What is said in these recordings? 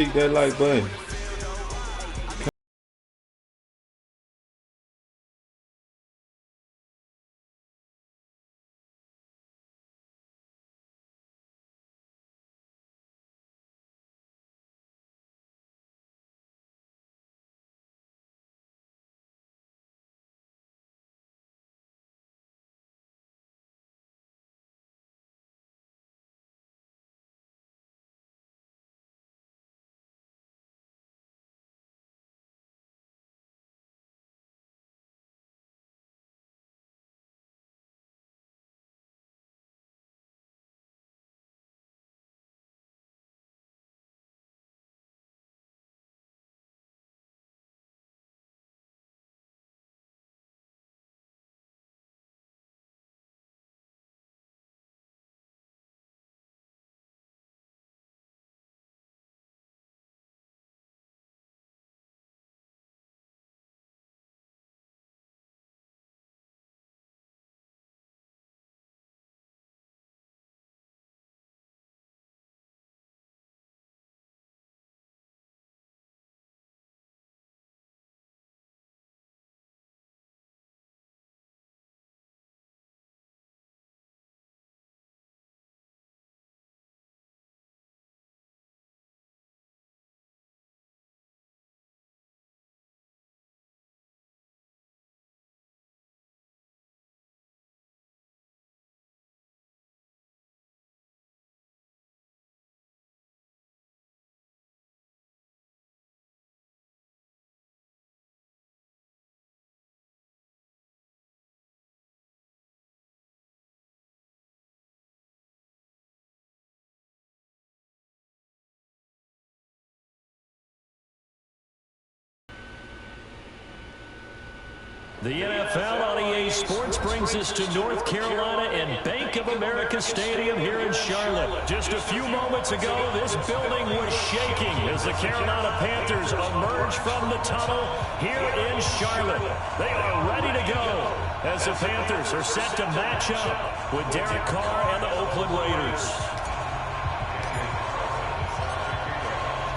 Click that like button. The NFL on EA Sports brings us to North Carolina and Bank of America Stadium here in Charlotte. Just a few moments ago, this building was shaking as the Carolina Panthers emerge from the tunnel here in Charlotte. They are ready to go as the Panthers are set to match up with Derek Carr and the Oakland Raiders.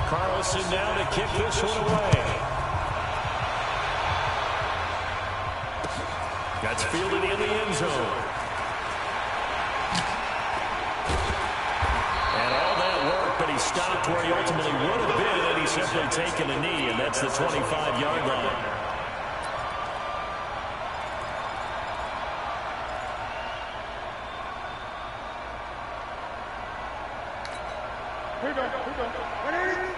Carlson now to kick this one away. That's fielded in the end zone. And all that work, but he stopped where he ultimately would have been, and he's simply taken a knee, and that's the 25-yard line. Here we go. Ready?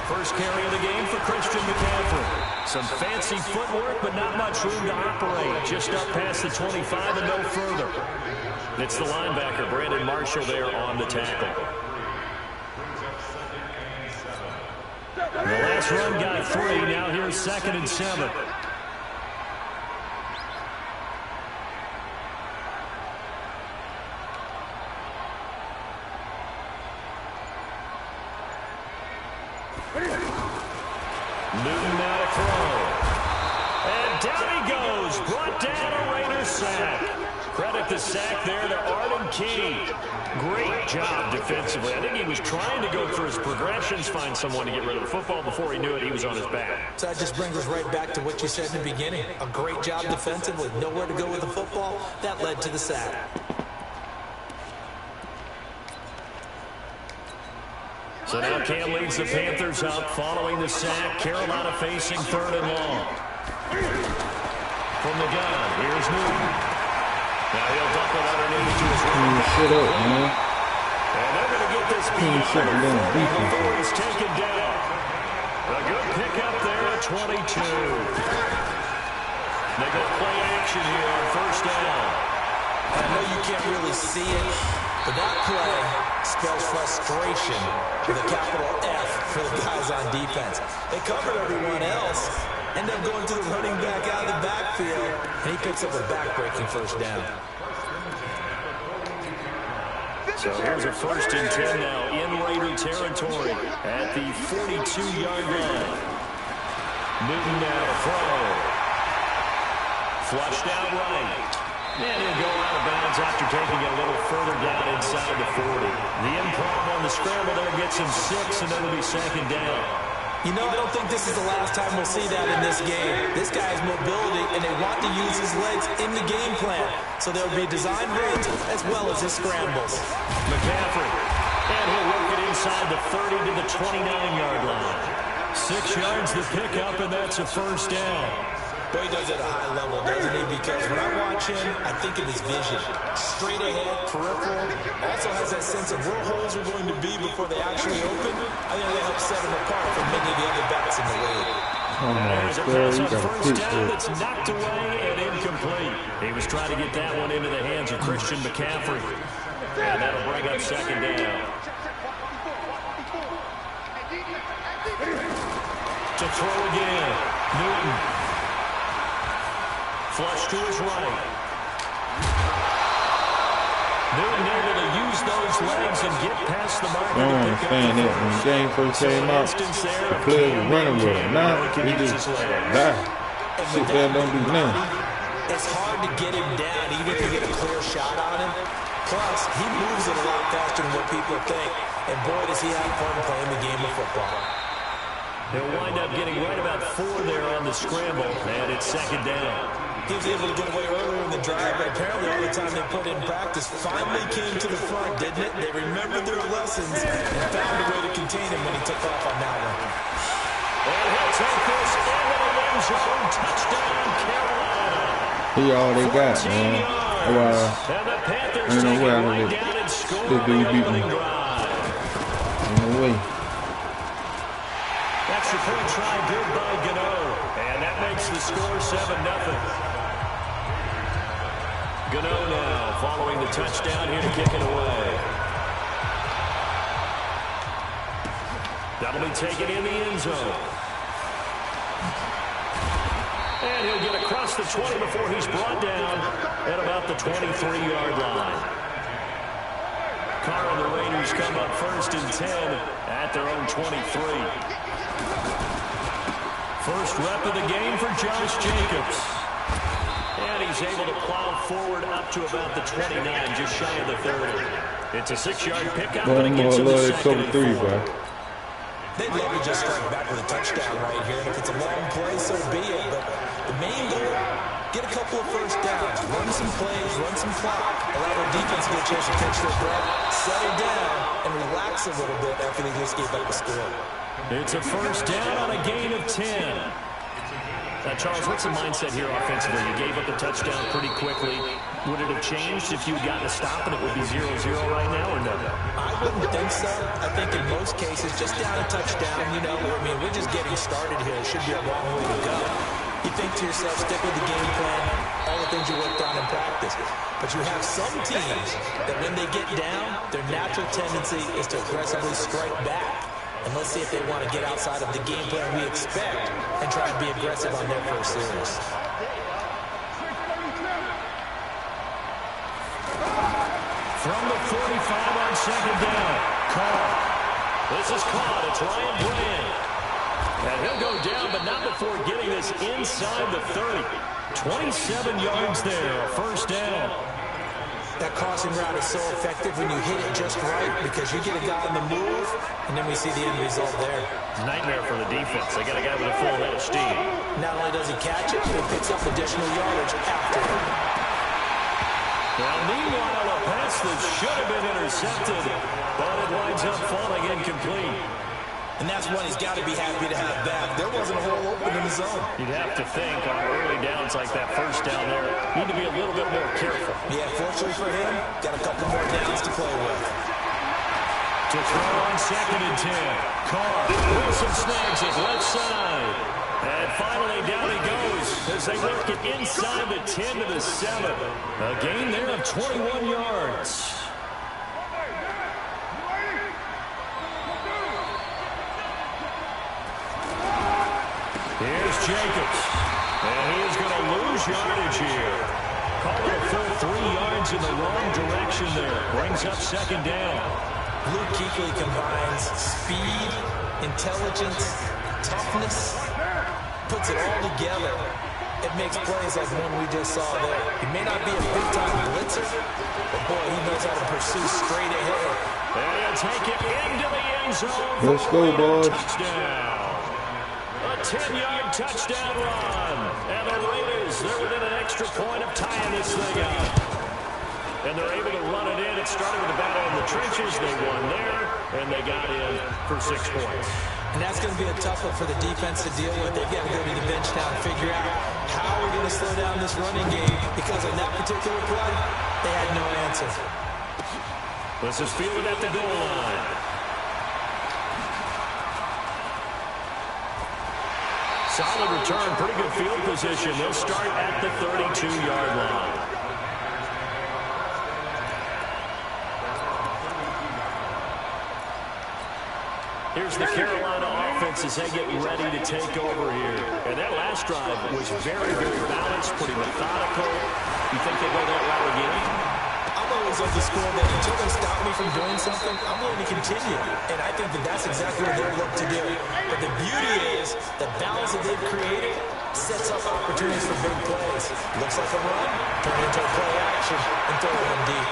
First carry of the game for Christian McCaffrey. Some fancy footwork, but not much room to operate. Just up past the 25 and no further. It's the linebacker, Brandon Marshall, there on the tackle. The last run got 3. Now here's 2nd and 7. Newton now to throw. And down he goes. Brought down a Raiders sack. Credit the sack there to Arden Key. Great job defensively. I think he was trying to go through his progressions, find someone to get rid of the football. Before he knew it, he was on his back. So that just brings us right back to what you said in the beginning. A great job defensively. Nowhere to go with the football. That led to the sack. So now Cam leads the Panthers up following the sack. Carolina facing 3rd and long. From the gun, here's Newton. Now he'll dump it underneath to his right. Shut up, man. And they're going to get this beat before he's taken down. A good pickup there at 22. They go play action here on 1st down. I know you can't really see it, but that play spells frustration with a capital F for the guys on defense. They covered everyone else, end up going to the running back out of the backfield, and he picks up a back-breaking 1st down. So here's a 1st and 10 now in Raider territory at the 42-yard line. Newton now to throw. Flushed out right. And he'll go out of bounds after taking it a little further down inside the 40. The improv on the scramble there gets him 6, and it'll be second down. You know, I don't think this is the last time we'll see that in this game. This guy has mobility, and they want to use his legs in the game plan. So there'll be design runs as well as his scrambles. McCaffrey. And he'll work it inside the 30 to the 29-yard line. 6 yards the pickup, and that's a first down. Boy, he does it at a high level, doesn't he? Because when I watch him, I think of his vision. Straight ahead, peripheral. Also has that sense of where holes are going to be before they actually open. I think that helps set him apart from many of the other backs in the league. Oh, there's a pass on first down that's knocked away and incomplete. He was trying to get that one into the hands of Christian McCaffrey. And that'll bring up second down. To throw again. Newton. Flush to his right. Newton able to use those legs and get past the mark. I don't understand that. When the game first came out, the players were running with him. Now, he just die. Sit there and don't do nothing. It's hard to get him down, even if you get a clear shot on him. Plus, he moves it a lot faster than what people think. And boy, does he have fun playing the game of football. He'll wind up getting right about 4 there on the scramble, and it's second down. He was able to get away earlier in the drive, but apparently all the time they put in practice finally came to the front, didn't it? They remembered their lessons and found a way to contain him when he took off on that one. And he'll take this into the end zone. Touchdown, Carolina. He all they got, man. Wow. And the Panthers Ain't no take way it out of right it. down and score This on dude the beat me. opening drive. Ain't no way. Extra point try good by Gano. And that makes the score 7-0. Gano now following the touchdown here to kick it away. That'll be taken in the end zone. And he'll get across the 20 before he's brought down at about the 23-yard line. Carr and the Raiders come up first and 10 at their own 23. First rep of the game for Josh Jacobs. And he's able to plow forward up to about the 29, just shy of the 30. It's a 6-yard pickup, and it gets him the second and 4. Bro. They'd love to just strike back with a touchdown right here. And if it's a long play, so be it. But the main goal, get a couple of first downs, run some plays, run some clock, allow their defense to get a chance to catch their breath, settle down, and relax a little bit after they just gave up the score. It's a first down on a gain of 10. Now, Charles, what's the mindset here offensively? You gave up the touchdown pretty quickly. Would it have changed if you had gotten a stop and it would be 0-0 right now, or no? I wouldn't think so. I think in most cases, just down a touchdown, you know, I mean, we're just getting started here. It should be a long way to go. You think to yourself, stick with the game plan, all the things you worked on in practice. But you have some teams that when they get down, their natural tendency is to aggressively strike back. And let's see if they want to get outside of the game plan we expect and try and be aggressive on their first series. From the 45 on second down, Carr. This is caught. It's Ryan Bland. And he'll go down, but not before getting this inside the 30. 27 yards there, first down. That crossing route is so effective when you hit it just right because you get a guy on the move, and then we see the end result there. Nightmare for the defense. They got a guy with a full head of steam. Not only does he catch it, but he picks up additional yardage after it. Now, meanwhile, a pass that should have been intercepted, but it winds up falling incomplete. And that's one he's got to be happy to have back. There wasn't a hole open in the zone. You'd have to think on early downs like that first down there, need to be a little bit more careful. Yeah, fortunately for him, got a couple more downs to play with. To throw on second and 10. Carr, Wilson snags it left side. And finally down he goes as they work it inside the 10 to the 7. A gain there of 21 yards. Here's Jacobs. And he is going to lose yardage here. Call it a full 3 yards in the wrong direction there. Brings up second down. Luke Kuechly combines speed, intelligence, toughness, puts it all together It makes plays like one we just saw there. He may not be a big-time blitzer, but boy, he knows how to pursue straight ahead. And he'll take it into the end zone. Let's go, boys. Touchdown. A 10-yard touchdown run. And the Raiders, they're within an extra point of tying this thing up. And they're able to run it in. It started with a battle in the trenches. They won there, and they got in for 6 points. And that's going to be a tough one for the defense to deal with. They've got to go to the bench now and figure out how we're going to slow down this running game, because on that particular play, they had no answer. This is fielded at the goal line. Solid return, pretty good field position. They'll start at the 32-yard line. Here's the Carolina offense as they get ready to take over here. And that last drive was very, very balanced, pretty methodical. You think they go that route again? I'm always of the school that until they stop me from doing something, I'm willing to continue. And I think that that's exactly what they're looking to do. But the beauty is the balance that they've created sets up opportunities for big plays. Looks like a run, turn into a play action, and throw it in deep.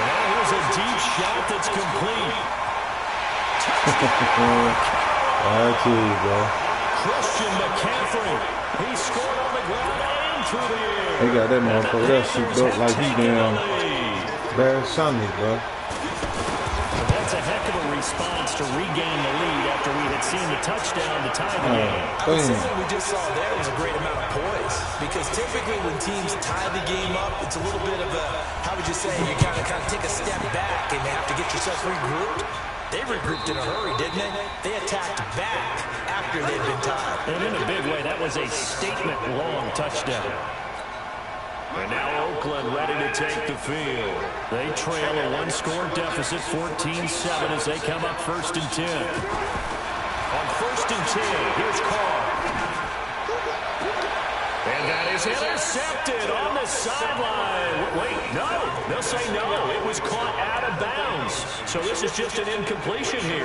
And now here's a deep shot that's complete. I tell you, bro. Christian McCaffrey. He scored on the ground and through the air. He got that motherfucker that suit up like he damn Barry Sanders, bro. That's a heck of a response to regain the lead after we had seen the touchdown to tie the game. I would say what we just saw there was a great amount of poise, because typically when teams tie the game up, it's a little bit of a, how would you say, you kind of take a step back and you have to get yourself regrouped. They regrouped in a hurry, didn't they? They attacked back after they'd been tied. And in a big way, that was a statement-long touchdown. And now Oakland ready to take the field. They trail a one-score deficit, 14-7, as they come up 1st and 10. On 1st and 10, here's Carr. And that is intercepted on the sideline. Wait, no. They'll say no. It was caught out of bounds. So this is just an incompletion here.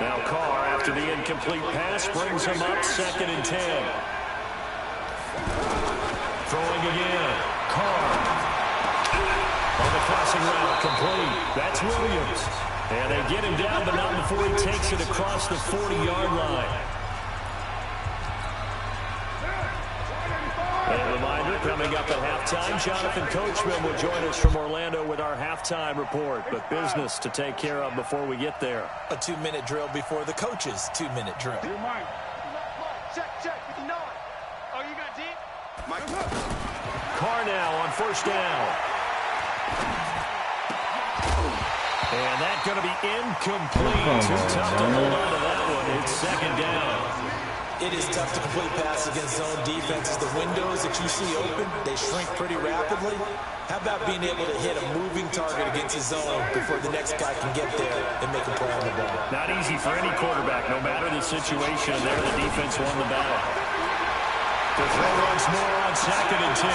Now Carr, after the incomplete pass, brings him up 2nd and 10. Throwing again. Carr. On the crossing route, complete. That's Williams. And they get him down, but not before he takes it across the 40-yard line. And a reminder, coming up at halftime, Jonathan Coachman will join us from Orlando with our halftime report. But business to take care of before we get there. A 2-minute drill before the coach's 2-minute drill. Check, 59. Oh, you got deep? Carr now on 1st down. And that's going to be incomplete. Too tough to hold on to that one. It's 2nd down. It is tough to complete passes against zone defenses. The windows that you see open, they shrink pretty rapidly. How about being able to hit a moving target against his zone before the next guy can get there and make a play on the ball? Not easy for any quarterback, no matter the situation. And there, the defense won the battle. The throw once more on 2nd and 10.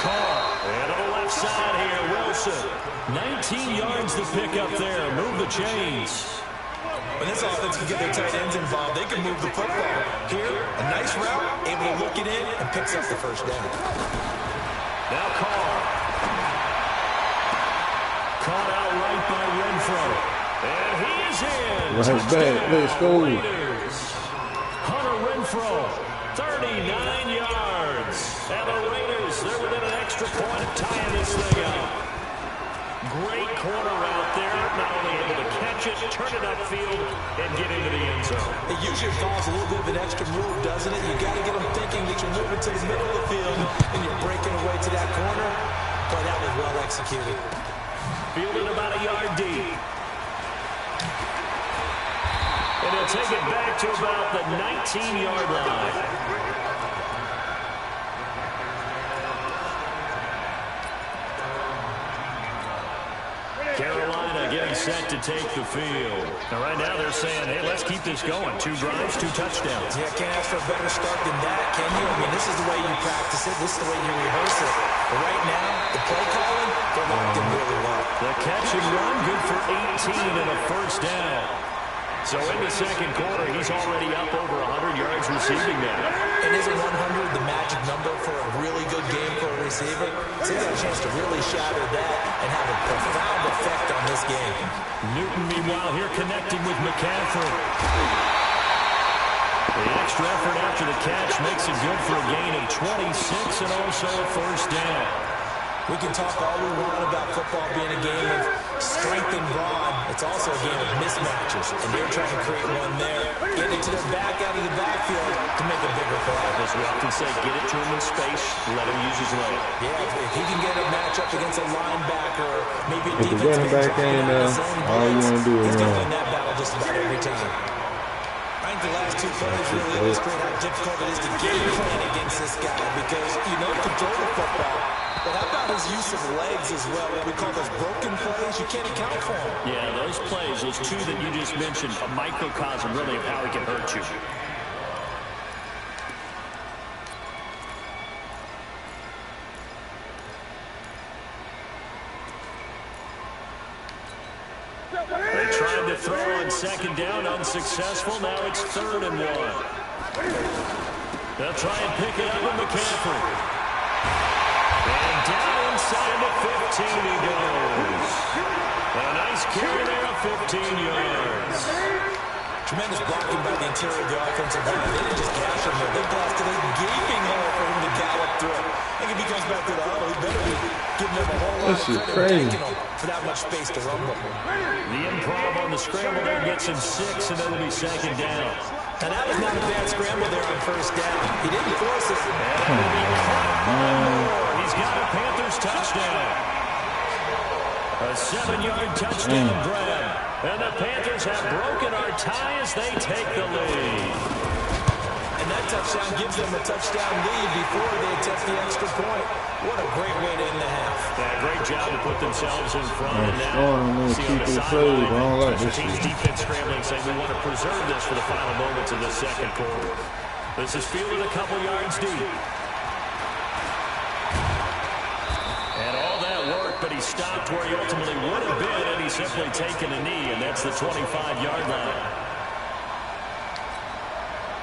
Carr. And on the left side here, Wilson. 19 yards to pick up there. Move the chains. When this offense can get their tight ends involved, they can move the football. Here, a nice route, able to look it in, and picks up the 1st down. Now Carr. Caught out right by Renfro. And he is in. Right back. Let's go. Raiders. Hunter Renfro, 39 yards. And the Raiders, they're within an extra point of tying this thing up. Great corner out there, not only able to catch it, turn it upfield, and get into the end zone. It usually involves a little bit of an extra move, doesn't it? You got to get them thinking that you're moving to the middle of the field and you're breaking away to that corner. Boy, that was well executed. Fielded about a yard deep. And he'll take it back to about the 19-yard line. Carolina getting set to take the field. Now, right now they're saying, hey, let's keep this going. 2 drives, 2 touchdowns. Yeah, can't ask for a better start than that, can you? I mean, this is the way you practice it. This is the way you rehearse it. But right now, the play calling, they're locked in really well. The catch and run, good for 18 and a first down. So in the second quarter, he's already up over 100 yards receiving now. And isn't 100 the magic number for a really good game for a receiver? So he got a chance to really shatter that and have a profound effect on this game. Newton, meanwhile, here connecting with McCaffrey. The extra effort after the catch makes it good for a gain of 26 and also a first down. We can talk all we want about football being a game of strength and brawn. It's also a game of mismatches, and they're trying to create one there. Get it to their back out of the backfield to make a bigger play. As we often say, get it to him in space, let him use his leg. Yeah, if he can get a matchup against a linebacker or maybe a defense running back ain't all you want to do is he's going to run. win that battle just about every time. I think the last 2 plays really illustrate how difficult it is to game plan against this guy because you know he can throw the football. But how about his use of legs as well? What we call those broken plays, you can't account for them. Yeah, those plays, those 2 that you just mentioned, a microcosm really of how he can hurt you. They tried to throw on second down, unsuccessful. Now it's 3rd and 1. They'll try and pick it up with McCaffrey. And down inside the 15 he goes. A nice carry there of 15 yards. Tremendous blocking by the interior of the offensive line. They didn't just gash him there. They blasted a gaping hole for him to gallop through. I think if he comes back to the huddle, he better be giving them a whole lot of credit for that much space to rumble. The improv on the scramble there gets him 6, and it'll be second down. And that was not a bad scramble there on first down. He didn't force it. He's got a Panthers touchdown. A 7-yard touchdown grab. And the Panthers have broken our tie as they take the lead. And that touchdown gives them a touchdown lead before they attempt the extra point. What a great way to end the half. Yeah, great job to put themselves in front. And now, see on the sideline, I don't like this team's defense scrambling, saying we want to preserve this for the final moments of the second quarter. This is fielded a couple yards deep. And all that work, but he stopped where he ultimately would have been, and he's simply taken a knee, and that's the 25-yard line.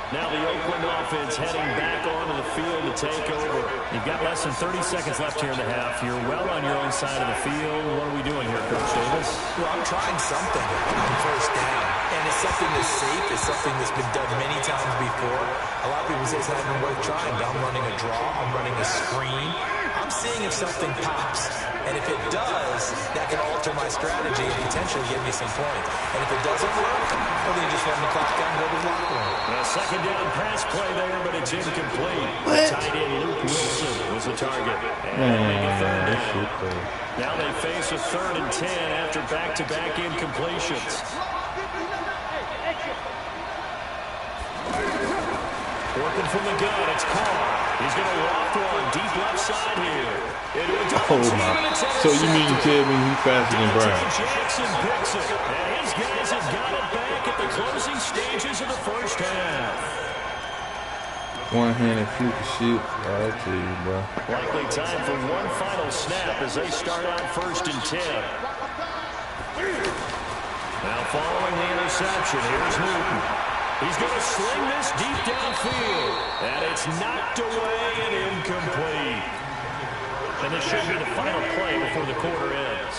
Now the Oakland offense heading back onto the field to take over. You've got less than 30 seconds left here in the half. You're well on your own side of the field. What are we doing here, Coach Davis? Well, I'm trying something on first down. And it's something that's safe. It's something that's been done many times before. A lot of people say it's not even worth trying. But I'm running a draw. I'm running a screen. I'm seeing if something pops. And if it does, that can alter my strategy and potentially give me some points. And if it doesn't work, well, then you just run the clock down and go to the locker room. A second down pass play there, but it's incomplete. Tight end Luke Wilson was the target. Now they face a 3rd and 10 after back-to-back incompletions. Working from the gun, it's Carr. He's going to walk one deep left side here. So you mean to tell me he's faster than Brown? Jackson picks it, and his guys have got it back at the closing stages of the first half. One-handed fluke of shit. I'll tell you, bro. Likely time for one final snap as they start out 1st and 10. Now following the interception, here's Newton. He's going to sling this deep downfield. And it's knocked away and incomplete. And this should be the final play before the quarter ends.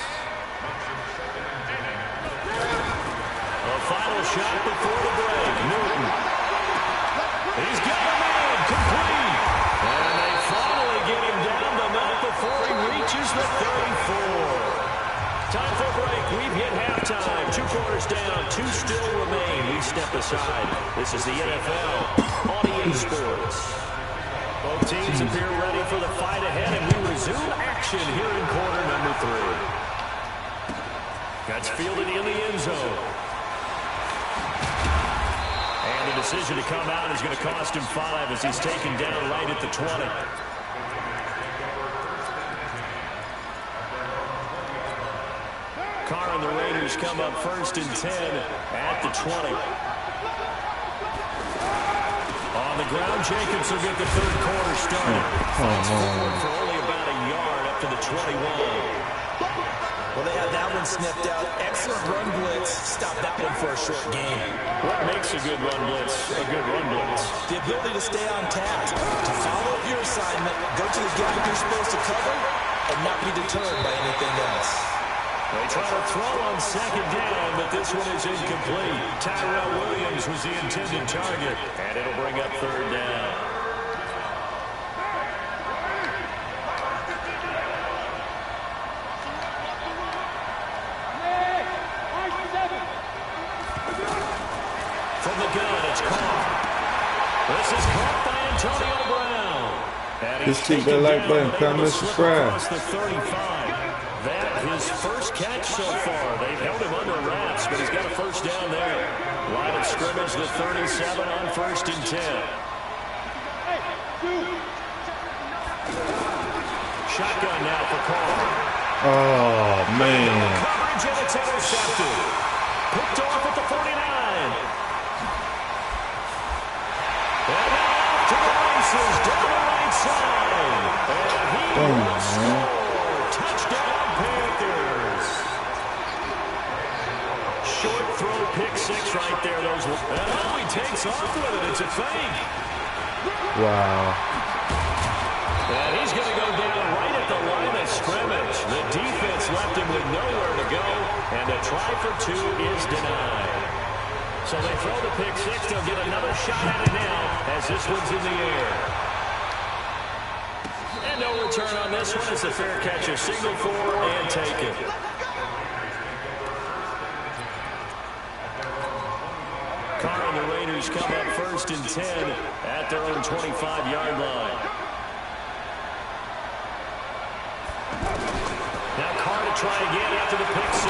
A final shot before the break. Newton. He's got a man. Complete. And they finally get him down, but not before he reaches the 34. Time for a break. We've hit halftime. 2 quarters down. 2 still remain. We step aside. This is the NFL on EA Sports. Both teams appear ready for the fight ahead, and we resume action here in quarter number 3. That's fielded in the end zone. And the decision to come out is going to cost him 5 as he's taken down right at the 20. Carr and the Raiders come up 1st and 10 at the 20. On the ground, Jacobs will get the third quarter started. Fights forward for only about a yard up to the 21. Well, they had that one sniffed out. Excellent run blitz. Stop that one for a short game. What makes a good run blitz a good run blitz? The ability to stay on task, to follow up your assignment, go to the gap you're supposed to cover, and not be deterred by anything else. They try to throw on 2nd down, but this one is incomplete. Tyrell Williams was the intended target, and it'll bring up 3rd down. From the gun, it's Carr. This is caught by Antonio Brown. Just keep that like button, comment, subscribe. That his first catch so far. They've held him under wraps, but he's got a 1st down there. Line of scrimmage, the 37 on 1st and 10. Shotgun now for Carr. Oh, man. Coverage, and it's intercepted. Picked off at the 49. And now to the races, down the right side. And he will score. Touchdown, Panthers. Short throw, pick 6 right there. And he takes off with it. It's a fake. Wow. And he's going to go down right at the line of scrimmage. The defense left him with nowhere to go, and a try for 2 is denied. So they throw the pick 6. They'll get another shot at it now as this one's in the air. And no return on this one. It's a fair catch, a signal for and take it. Carr and the Raiders come up 1st and 10 at their own 25-yard line. Now Carr to try again after the pick 6.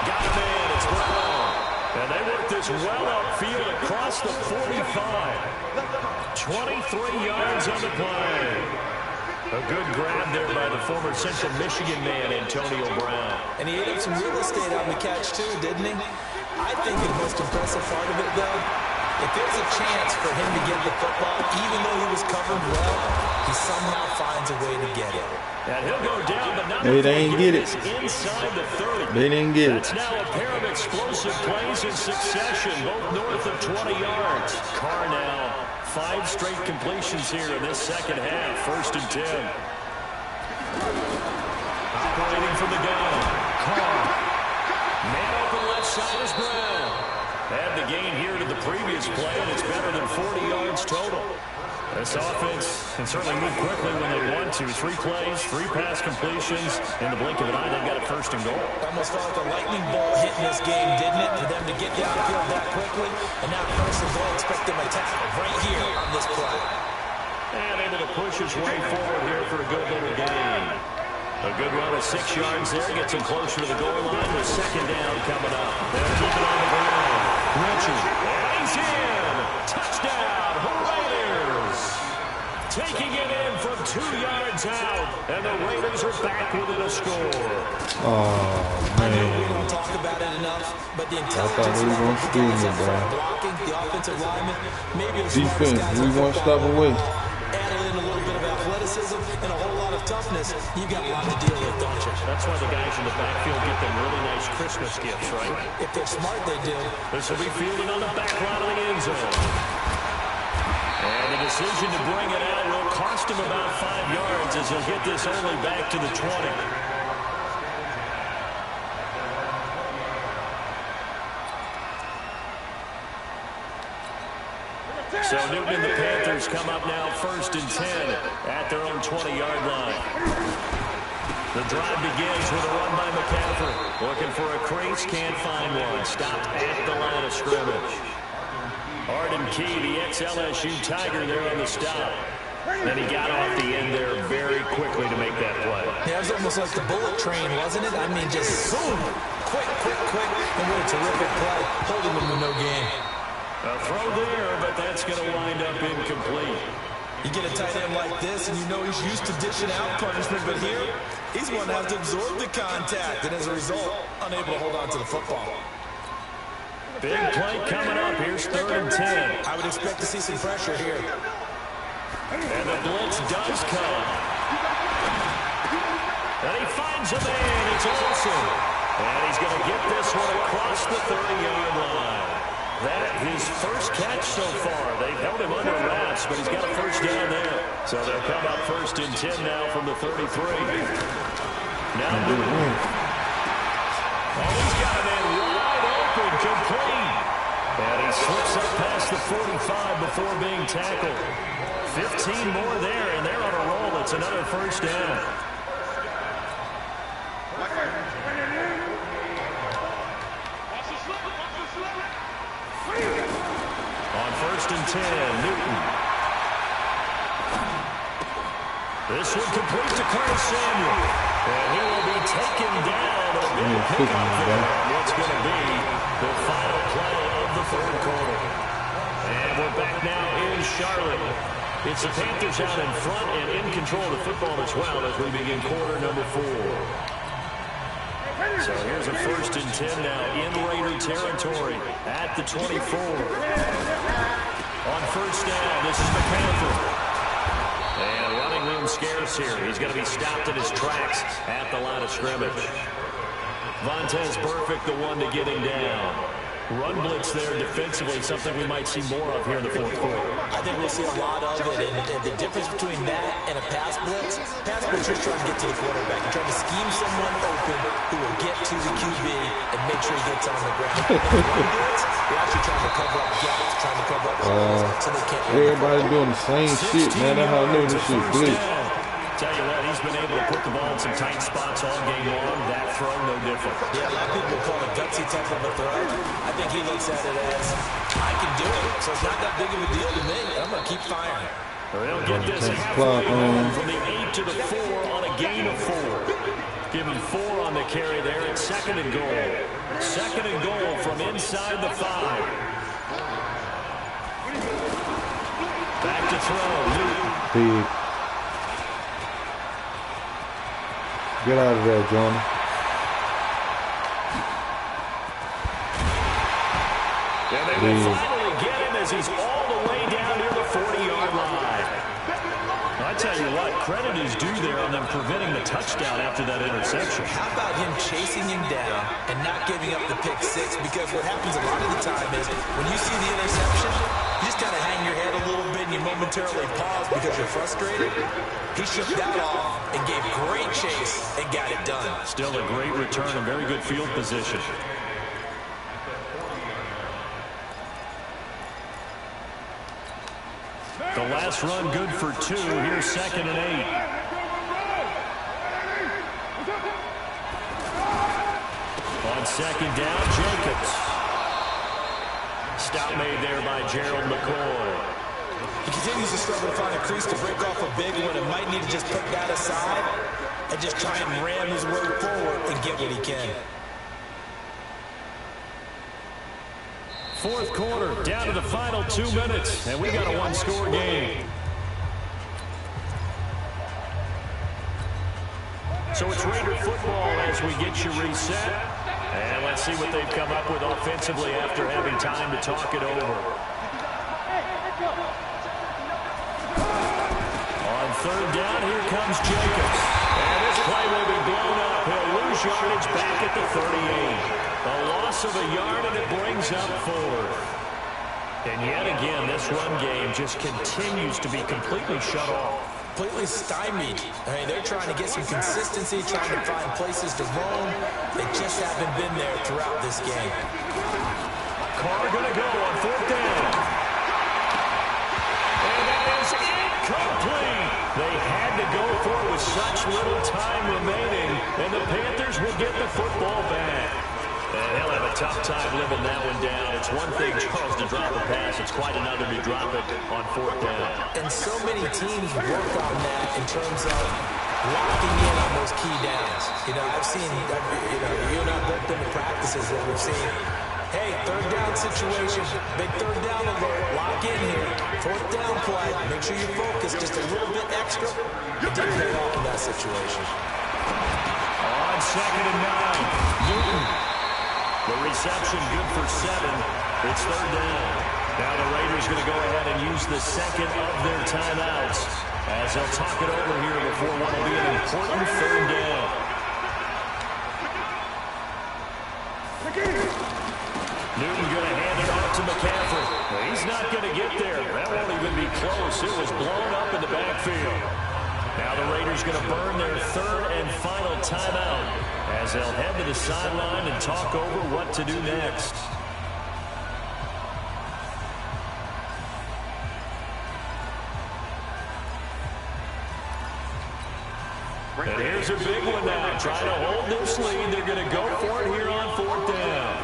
Got a man, it's Brown. And they work this well upfield across the 45. 23 yards on the play. A good grab there by the former Central Michigan man, Antonio Brown. And he ate up some real estate on the catch, too, didn't he? I think the most impressive part of it, though, if there's a chance for him to get the football, even though he was covered well, he somehow finds a way to get it. And he'll go down, but not They didn't get it. Inside the 30. They didn't get it. That's now a pair of explosive plays in succession, both north of 20 yards. Carr now 5 straight completions here in this second half. 1st and 10. Operating from the gun. Carr. Man open left side is Brown. Had the gain here to the previous play, and it's better than 40 yards total. This offense can certainly move quickly when they want to. 3 plays, 3 pass completions. In the blink of an eye, they've got a 1st and goal. Almost felt like a lightning bolt hitting this game, didn't it? For them to get downfield that quickly. And now 1st and goal, expect them to tackle right here on this play. And able to push his way forward here for a good little gain. A good run of 6 yards there. Gets him closer to the goal line with 2nd down coming up. They'll keep it on the ground. Richard. And he's in. Touchdown. Taking it in from 2 yards out, and the Raiders are back within a score. Oh, I know we man. don't talk about it enough, but the I intelligence thought we level were of the going guys to up steal front it, blocking, the offensive linemen, maybe the smartest Defense, guys we up won't front. stop away. Added in a little bit of athleticism and a whole lot of toughness. You got a lot to deal with, don't you? That's why the guys in the backfield get them really nice Christmas gifts, right? If they're smart, they do. This will be fielded on the back line of the end zone. And the decision to bring it out will cost him about 5 yards as he'll get this only back to the 20. So Newton and the Panthers come up now 1st and 10 at their own 20-yard line. The drive begins with a run by McCaffrey. Looking for a crease, can't find one. Stopped at the line of scrimmage. Arden Key, the ex-LSU Tiger there on the stop. And he got off the end there very quickly to make that play. Yeah, it was almost like the bullet train, wasn't it? I mean, just boom, quick, and what a terrific play, holding them to no gain. A throw there, but that's going to wind up incomplete. You get a tight end like this, and you know he's used to dishing out punishment, but here, He's one that has to absorb the contact, and as a result, unable to hold on to the football. Big play coming up. Here's 3rd and 10. I would expect to see some pressure here. And the blitz does come. And he finds a man. It's Olsen. And he's going to get this one across the 30-yard line. That his first catch so far. They've held him under wraps, but he's got a first down there. So they'll come up 1st and 10 now from the 33. Now Newton. Oh, he's got a man wide open, complete. And he slips up past the 45 before being tackled. 15 more there, and they're on a roll. It's another first down. On 1st and 10, Newton. This one complete to Curtis Samuel. And he will be taken down. A big pickup there. What's going to be the final play of the 3rd quarter. And we're back now in Charlotte. It's the Panthers out in front and in control of the football as well as we begin quarter number 4. So here's a 1st and 10 now in Raider territory at the 24. On 1st down, this is the Panthers. And running room scarce here. He's going to be stopped in his tracks at the line of scrimmage. Vontez Burfict, the one to get him down. Run blitz there defensively, something we might see more of here in the 4th quarter. I think we'll see a lot of it, and the difference between that and a pass blitz is trying to get to the quarterback. You're trying to scheme someone open who will get to the QB and make sure he gets on the ground. Run blitz, you're actually trying to cover up gaps, trying to cover up holes so they can't. Everybody doing the same shit, man. That's how I know this shit blitz. Tell you what, he's been able to put the ball in some tight spots all game long. That throw, no different. Yeah, a lot of people call it gutsy type of a throw. I think he looks at it as, I can do it, so it's not that big of a deal to me. I'm going to keep firing. They'll get this halfway from the 8 to the 4 on a gain of 4. Give him 4 on the carry there at 2nd and goal. 2nd and goal from inside the 5. Back to throw. Big. Get out of there, John. And they will finally get him as he's all the way down near the 40-yard line. I tell you what, credit is due there on them preventing the touchdown after that interception. How about him chasing him down and not giving up the pick 6? Because what happens a lot of the time is when you see the interception, you just kind of hang your head a little bit and you momentarily pause because you're frustrated. He shook that off and gave great chase and got it done. Still a great return and very good field position. The last run good for 2. Here's 2nd and 8. On 2nd down, Jacobs. Stop made there by Gerald McCoy. He continues to struggle to find a crease to break off a big one and might need to just put that aside and just try and ram his way forward and get what he can. 4th quarter, down to the final 2 minutes, and we got a 1-score game. So it's Raider football as we get you reset. And let's see what they've come up with offensively after having time to talk it over. On 3rd down, here comes Jacobs. And this play will be blown up. He'll lose yardage back at the 38. A loss of a yard, and it brings up 4th. And yet again, this run game just continues to be completely shut off. Completely stymied. I mean, they're trying to get some consistency, trying to find places to roam. They just haven't been there throughout this game. Carr going to go on 4th down. And that is incomplete. They had to go for it with such little time remaining, and the Panthers will get the football back. And he'll have a tough time living that one down. It's one thing, Charles, to drop a pass. It's quite another to drop it on 4th down. And so many teams work on that in terms of locking in on those key downs. You know, I've seen, you and I both been to practices that we've seen. Hey, 3rd down situation, big 3rd down alert, lock in here. 4th down play, make sure you focus just a little bit extra. It didn't pay off in that situation. On 2nd and 9, Newton. The reception good for 7. It's 3rd down. Now the Raiders going to go ahead and use the second of their timeouts as they'll talk it over here before what will be an important 3rd down. Newton going to hand it off to McCaffrey. He's not going to get there. That won't even be close. It was blown up in the backfield. Now the Raiders going to burn their 3rd and final timeout as they'll head to the sideline and talk over what to do next. And here's a big one now. Trying to hold this lead. They're going to go for it here on 4th down.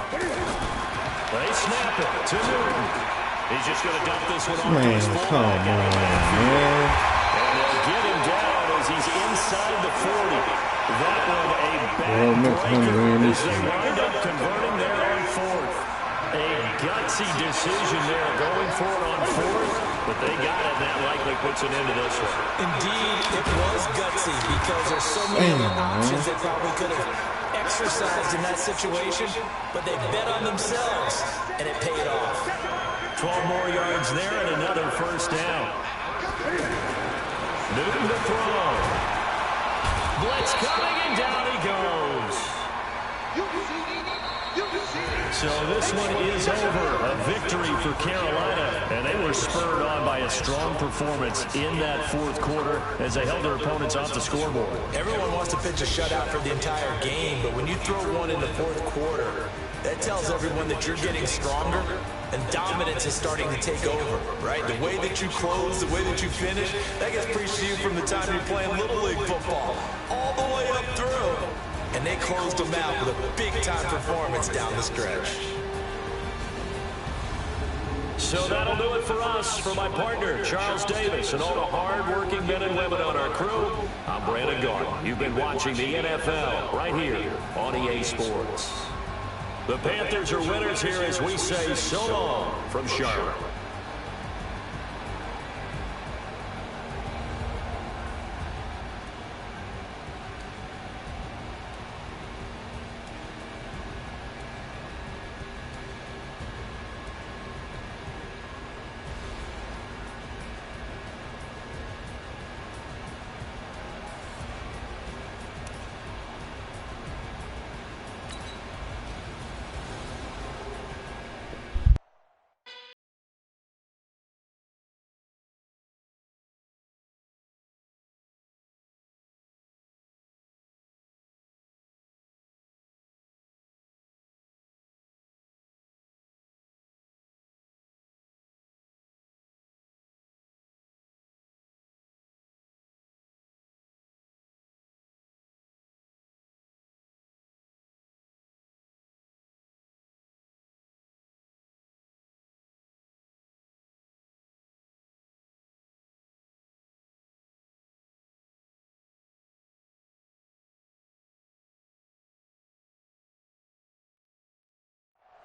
They snap it to Newton. He's just going to dump this one off his fullback. And they'll get him down as he's inside the 40. That one a bad breaker as they wind up converting there on 4th. A gutsy decision there going for it on 4th, but they got it. That likely puts an end to this one. Indeed, it was gutsy because there's so many other options they probably could have exercised in that situation, but they bet on themselves, and it paid off. 12 more yards there and another 1st down. Newton to throw. Blitz coming, and down he goes. So this one is over. A victory for Carolina, and they were spurred on by a strong performance in that 4th quarter as they held their opponents off the scoreboard. Everyone wants to pitch a shutout for the entire game, but when you throw one in the 4th quarter, that tells everyone that you're getting stronger and dominance is starting to take over, right? The way that you close, the way that you finish, that gets preached to you from the time you're playing Little League football all the way up through. And they closed them out with a big-time performance down the stretch. So that'll do it for us. For my partner, Charles Davis, and all the hard-working men and women on our crew, I'm Brandon Garden. You've been watching the NFL right here on EA Sports. The Panthers are winners here as we say so long from Charlotte.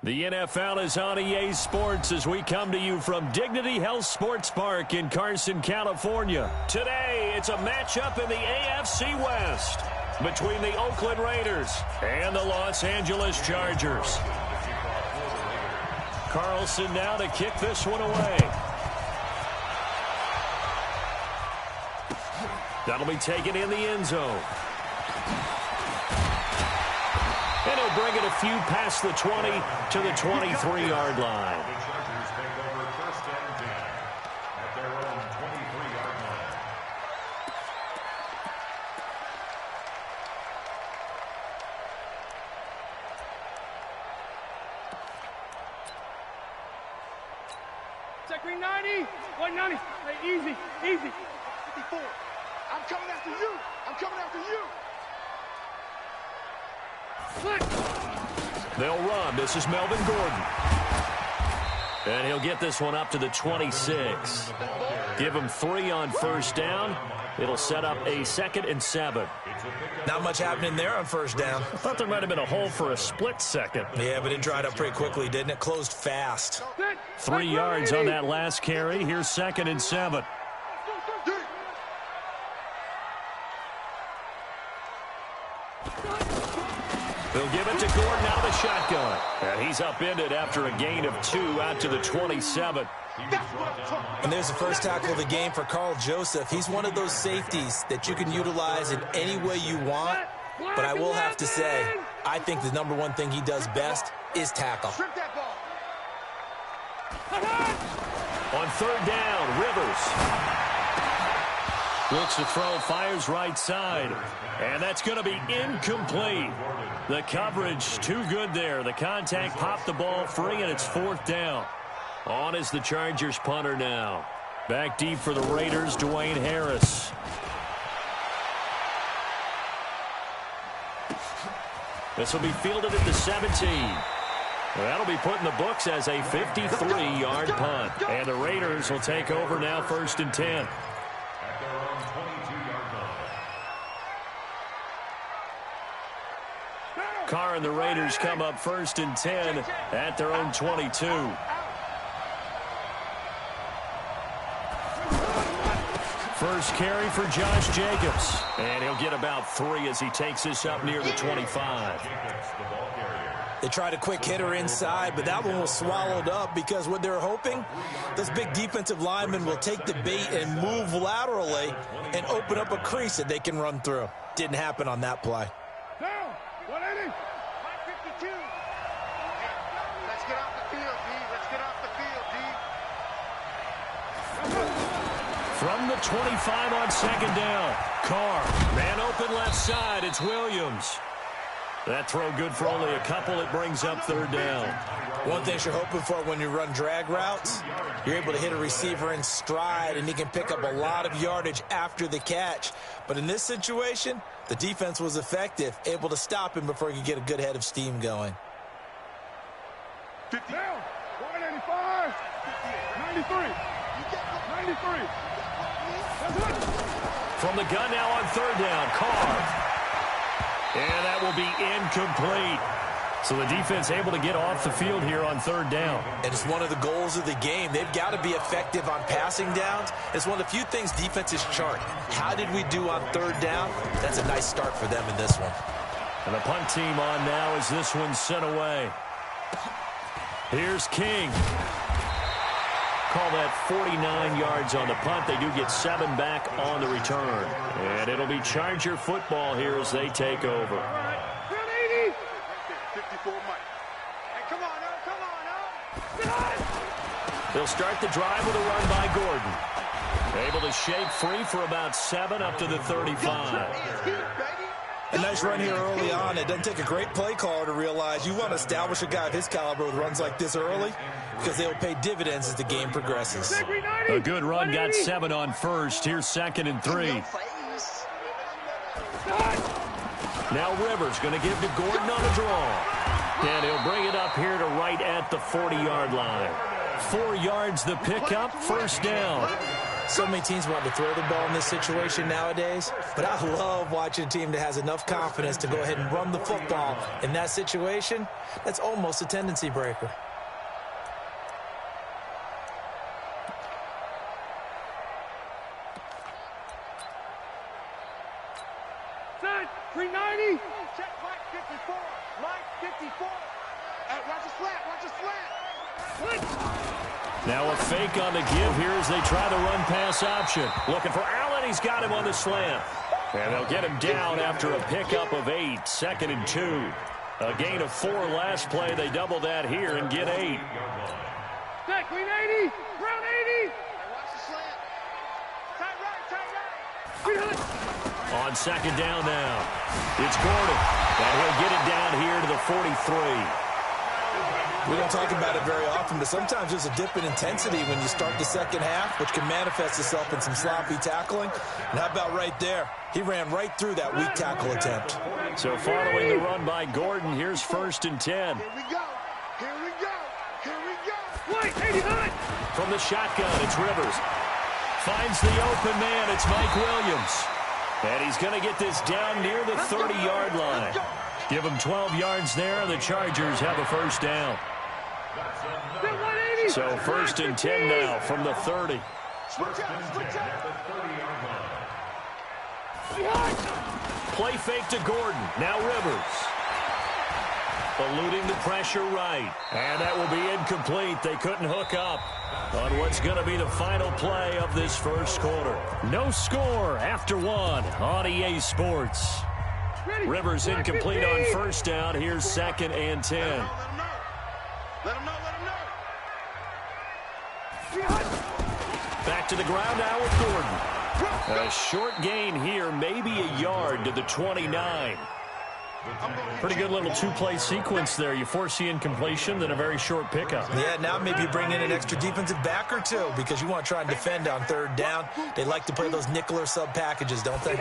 The NFL is on EA Sports as we come to you from Dignity Health Sports Park in Carson, California. Today, it's a matchup in the AFC West between the Oakland Raiders and the Los Angeles Chargers. Carlson now to kick this one away. That'll be taken in the end zone. And he'll bring it a few past the 20 to the 23-yard line. The Chargers take over 1st and 10 at their own 23-yard line. Check green 90, 190. Hey, easy, easy. 54. I'm coming after you. I'm coming after you. They'll run. This is Melvin Gordon. And he'll get this one up to the 26. Give him 3 on 1st down. It'll set up a 2nd and 7. Not much happening there on 1st down. I thought there might have been a hole for a split second. Yeah, but it dried up pretty quickly, didn't it? Closed fast. 3 yards on that last carry. Here's 2nd and 7. He'll give it to Gordon out of the shotgun. And he's upended after a gain of 2 out to the 27. And there's the first tackle of the game for Carl Joseph. He's one of those safeties that you can utilize in any way you want. But I will have to say, I think the number one thing he does best is tackle. On third down, Rivers looks to throw, fires right side. And that's going to be incomplete. The coverage too good there. The contact popped the ball free, and it's fourth down. On is the Chargers punter now. Back deep for the Raiders, Dwayne Harris. This will be fielded at the 17. Well, that'll be put in the books as a 53-yard punt. And the Raiders will take over now, 1st and 10. At their own 22-yard line. Carr and the Raiders come up 1st and 10 at their own 22. First carry for Josh Jacobs. And he'll get about 3 as he takes this up near the 25. They tried a quick hitter inside, but that one was swallowed up because what they're hoping, those big defensive linemen will take the bait and move laterally and open up a crease that they can run through. Didn't happen on that play. Down. 180. 152. Let's get off the field, D. Let's get off the field, D. From the 25 on second down. Carr, man open left side. It's Williams. That throw good for only a couple. It brings up third down. One thing you're hoping for when you run drag routes, you're able to hit a receiver in stride, and he can pick up a lot of yardage after the catch. But in this situation, the defense was effective, able to stop him before he could get a good head of steam going. 50. Down. 185. 93. 93. From the gun now on third down, Carr. And that will be incomplete. So the defense able to get off the field here on third down. And it's one of the goals of the game. They've got to be effective on passing downs. It's one of the few things defenses chart. How did we do on third down? That's a nice start for them in this one. And the punt team on now as this one's sent away. Here's King. Call that 49 yards on the punt. They do get 7 back on the return. And it'll be Charger football here as they take over. 180. 54 Mike. Hey, come on now. They'll start the drive with a run by Gordon. Able to shake free for about 7 up to the 35. A nice run here early on. It doesn't take a great play caller to realize you want to establish a guy of his caliber with runs like this early because they will pay dividends as the game progresses. A good run, got 7 on first. Here's 2nd and 3. Now Rivers going to give to Gordon on a draw. And he'll bring it up here to right at the 40-yard line. 4 yards the pickup, first down. So many teams want to throw the ball in this situation nowadays, but I love watching a team that has enough confidence to go ahead and run the football. In that situation, that's almost a tendency breaker. Set. 390. Check Mike 54. Mike 54. Watch a slant. Watch a slant. Now a fake on the give here as they try the run-pass option. Looking for Allen. He's got him on the slant. And they'll get him down after a pickup of 8. 2nd and 2. A gain of 4 last play. They double that here and get 8. Set. Clean 80. Round 80. Watch the slant. Tight right. On second down now. It's Gordon. And he'll get it down here to the 43. We don't talk about it very often, but sometimes there's a dip in intensity when you start the second half, which can manifest itself in some sloppy tackling. And how about right there? He ran right through that weak tackle attempt. So following the run by Gordon, here's 1st and 10. Here we go. Here we go. Here we go. White, 80 high. From the shotgun, it's Rivers. Finds the open man. It's Mike Williams. And he's going to get this down near the 30-yard line. Give him 12 yards there, and the Chargers have a first down. So 1st and 10 now from the 30. Play fake to Gordon. Now Rivers. eluding the pressure right. And that will be incomplete. They couldn't hook up on what's going to be the final play of this first quarter. No score after one on EA Sports. Rivers incomplete on first down. Here's 2nd and 10. Let him know. Back to the ground now with Gordon. A short gain here, maybe a yard to the 29. Pretty good little two-play sequence there. You force the incompletion, then a very short pickup. Yeah, now maybe you bring in an extra defensive back or two because you want to try and defend on 3rd down. They like to play those nickel or sub packages, don't they?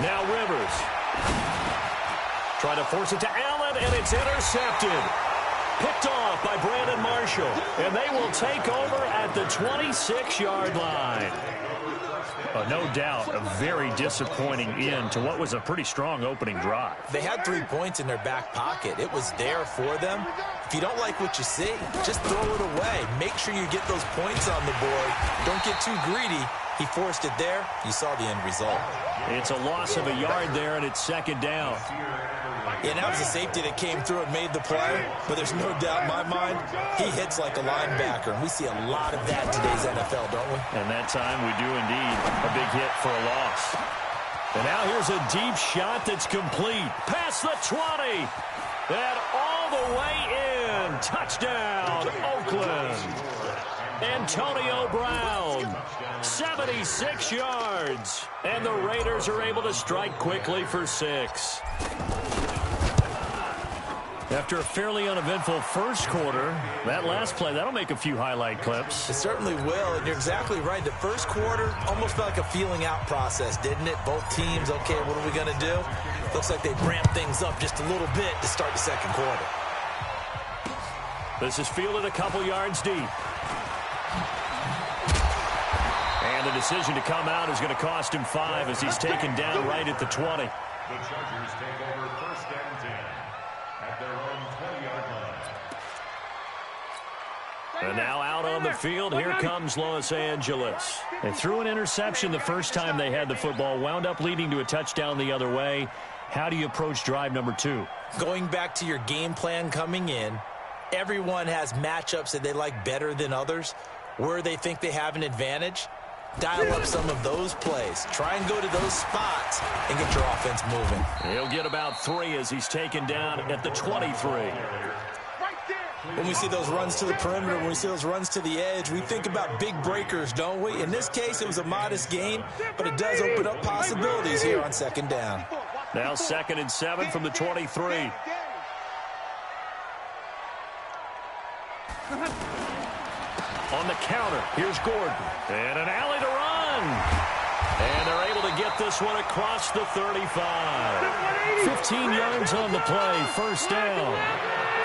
Now Rivers. Trying to force it to Allen, and it's intercepted. Picked off by Brandon Marshall. And they will take over at the 26-yard line. No doubt a very disappointing end to what was a pretty strong opening drive. They had 3 points in their back pocket. It was there for them. If you don't like what you see, just throw it away. Make sure you get those points on the board. Don't get too greedy. He forced it there. You saw the end result. It's a loss of a yard there, and it's 2nd down. Yeah, that was a safety that came through and made the play, but there's no doubt in my mind, he hits like a linebacker, and we see a lot of that in today's NFL, don't we? And that time we do indeed. A big hit for a loss. And now here's a deep shot that's complete. Past the 20. And all the way in. Touchdown, Oakland. Antonio Brown, 76 yards. And the Raiders are able to strike quickly for 6. After a fairly uneventful first quarter, that last play, that'll make a few highlight clips. It certainly will, and you're exactly right. The first quarter almost felt like a feeling out process, didn't it? Both teams, okay, what are we going to do? Looks like they ramped things up just a little bit to start the second quarter. This is fielded a couple yards deep. And the decision to come out is going to cost him 5 as he's taken down right at the 20. The Chargers take over 1st and 10 at their own 20-yard line. And now out on the field, here comes Los Angeles. They threw an interception the first time they had the football, wound up leading to a touchdown the other way. How do you approach drive number 2? Going back to your game plan coming in, everyone has matchups that they like better than others, where they think they have an advantage. Dial up some of those plays. Try and go to those spots and get your offense moving. He'll get about 3 as he's taken down at the 23. When we see those runs to the perimeter, when we see those runs to the edge, we think about big breakers, don't we? In this case, it was a modest gain, but it does open up possibilities here on 2nd down. Now 2nd and 7 from the 23. On the counter, here's Gordon. And an alley to run. And they're able to get this one across the 35. 15 yards on the play, 1st down.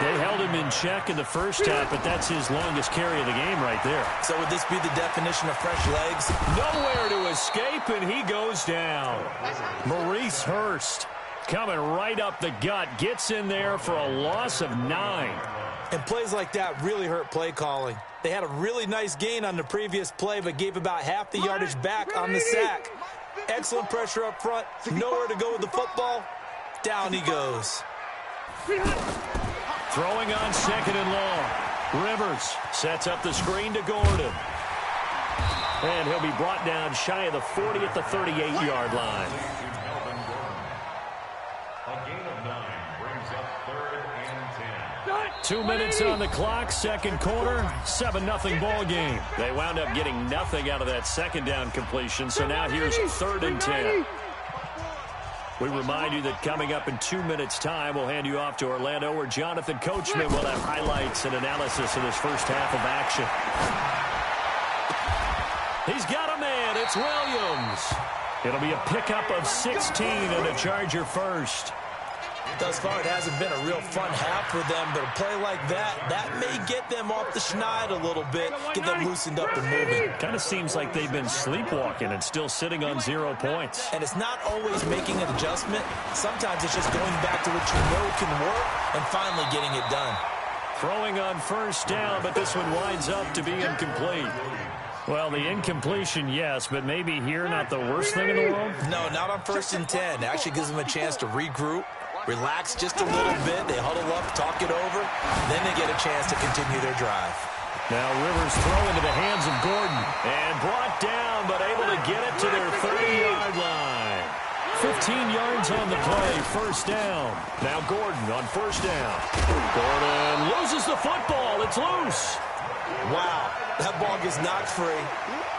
They held him in check in the first half, but that's his longest carry of the game right there. So would this be the definition of fresh legs? Nowhere to escape, and he goes down. Maurice Hurst coming right up the gut, gets in there for a loss of 9. And plays like that really hurt play calling. They had a really nice gain on the previous play, but gave about half the yardage back on the sack. Excellent pressure up front. Nowhere to go with the football. Down he goes. Throwing on 2nd and long. Rivers sets up the screen to Gordon. And he'll be brought down shy of the 40 at the 38-yard line. A gain of 9 brings up 3rd and 10. 2 minutes on the clock, 2nd quarter, 7-0 ball game. They wound up getting nothing out of that 2nd down completion, so now here's 3rd and 10. We remind you that coming up in 2 minutes' time, we'll hand you off to Orlando, where Jonathan Coachman will have highlights and analysis of this first half of action. He's got a man. It's Williams. It'll be a pickup of 16 and a Charger first. Thus far, it hasn't been a real fun half for them, but a play like that may get them off the schneid a little bit, get them loosened up and moving. Kind of seems like they've been sleepwalking and still sitting on 0 points. And it's not always making an adjustment. Sometimes it's just going back to what you know can work and finally getting it done. Throwing on 1st down, but this one winds up to be incomplete. Well, the incompletion, yes, but maybe here not the worst thing in the world? No, not on 1st and 10. Actually gives them a chance to regroup, relax just a little bit. They huddle up, talk it over. Then they get a chance to continue their drive. Now Rivers throw into the hands of Gordon. And brought down, but able to get it to their 30-yard line. 15 yards on the play, first down. Now Gordon on first down. Gordon loses the football. It's loose. Wow, that ball gets knocked free,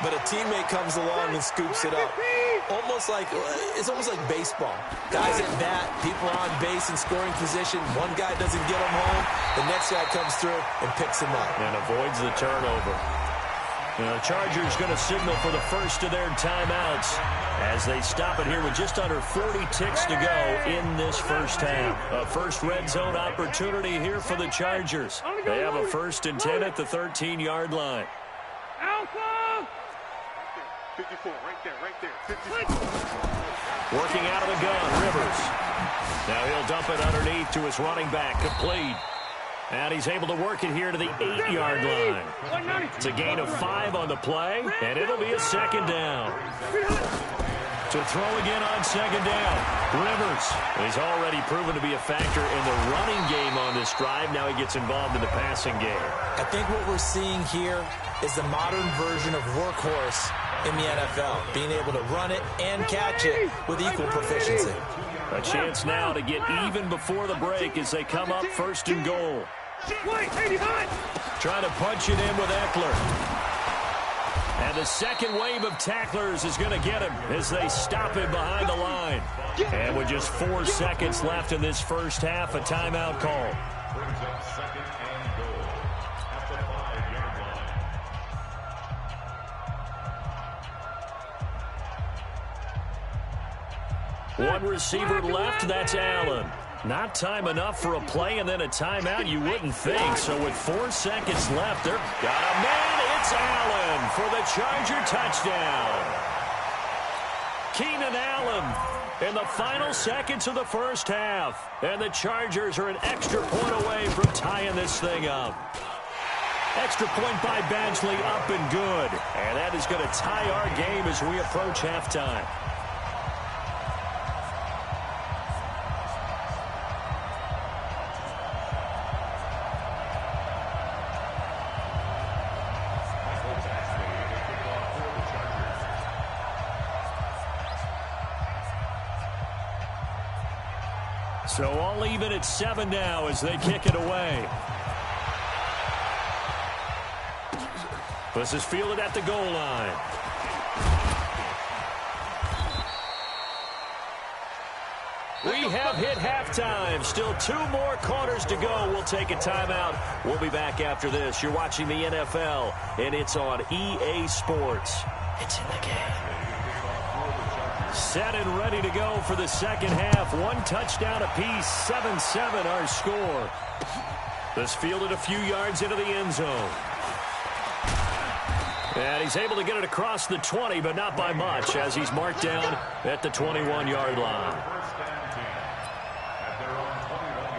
but a teammate comes along and scoops it up. It's almost like baseball. Guys at bat, people are on base in scoring position. One guy doesn't get him home. The next guy comes through and picks him up. And avoids the turnover. Now, the Chargers going to signal for the first of their timeouts as they stop it here with just under 40 ticks to go in this first half. A first red zone opportunity here for the Chargers. They have a 1st and 10 at the 13-yard line. Alpha! 54, right there, 54. Working out of the gun, Rivers. Now he'll dump it underneath to his running back, complete. And he's able to work it here to the 8-yard line. It's a gain of 5 on the play, and it'll be a second down. To throw again on second down. Rivers is already proven to be a factor in the running game on this drive. Now he gets involved in the passing game. I think what we're seeing here is the modern version of workhorse in the NFL, being able to run it and catch it with equal proficiency. A chance now to get even before the break as they come up 1st and goal. Trying to punch it in with Eckler. And the second wave of tacklers is going to get him as they stop him behind the line. And with just 4 seconds left in this first half, a timeout call. Brings up 2nd and goal at the 5-yard line. One receiver left, that's Allen. Not time enough for a play and then a timeout, you wouldn't think. So with 4 seconds left, they've got a man. It's Allen for the Charger touchdown. Keenan Allen in the final seconds of the first half. And the Chargers are an extra point away from tying this thing up. Extra point by Badgley, up and good. And that is going to tie our game as we approach halftime. So all even at 7 now as they kick it away. This is fielded at the goal line. We have hit halftime. Still 2 more quarters to go. We'll take a timeout. We'll be back after this. You're watching the NFL, and it's on EA Sports. It's in the game. Set and ready to go for the second half. 1 touchdown apiece. 7-7 our score. This fielded a few yards into the end zone. And he's able to get it across the 20, but not by much, as he's marked down at the 21-yard line. First and 10 at their own 21-yard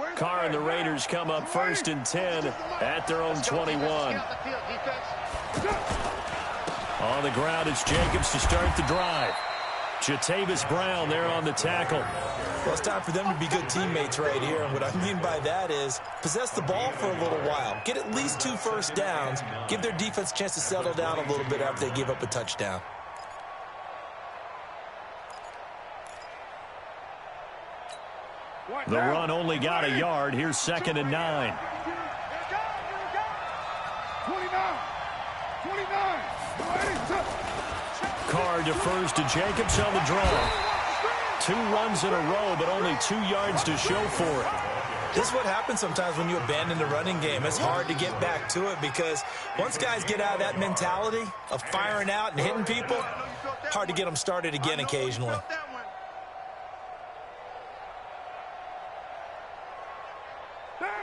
line. Carr and the Raiders come up 1st and 10 at their own 21. On the ground, it's Jacobs to start the drive. Jatavis Brown there on the tackle. Well, it's time for them to be good teammates right here. And what I mean by that is possess the ball for a little while. Get at least 2 first downs. Give their defense a chance to settle down a little bit after they give up a touchdown. The run only got a yard. Here's 2nd and 9. 29. Carr defers to Jacobs on the draw. 2 runs in a row, but only 2 yards to show for it. This is what happens sometimes when you abandon the running game. It's hard to get back to it because once guys get out of that mentality of firing out and hitting people, hard to get them started again occasionally.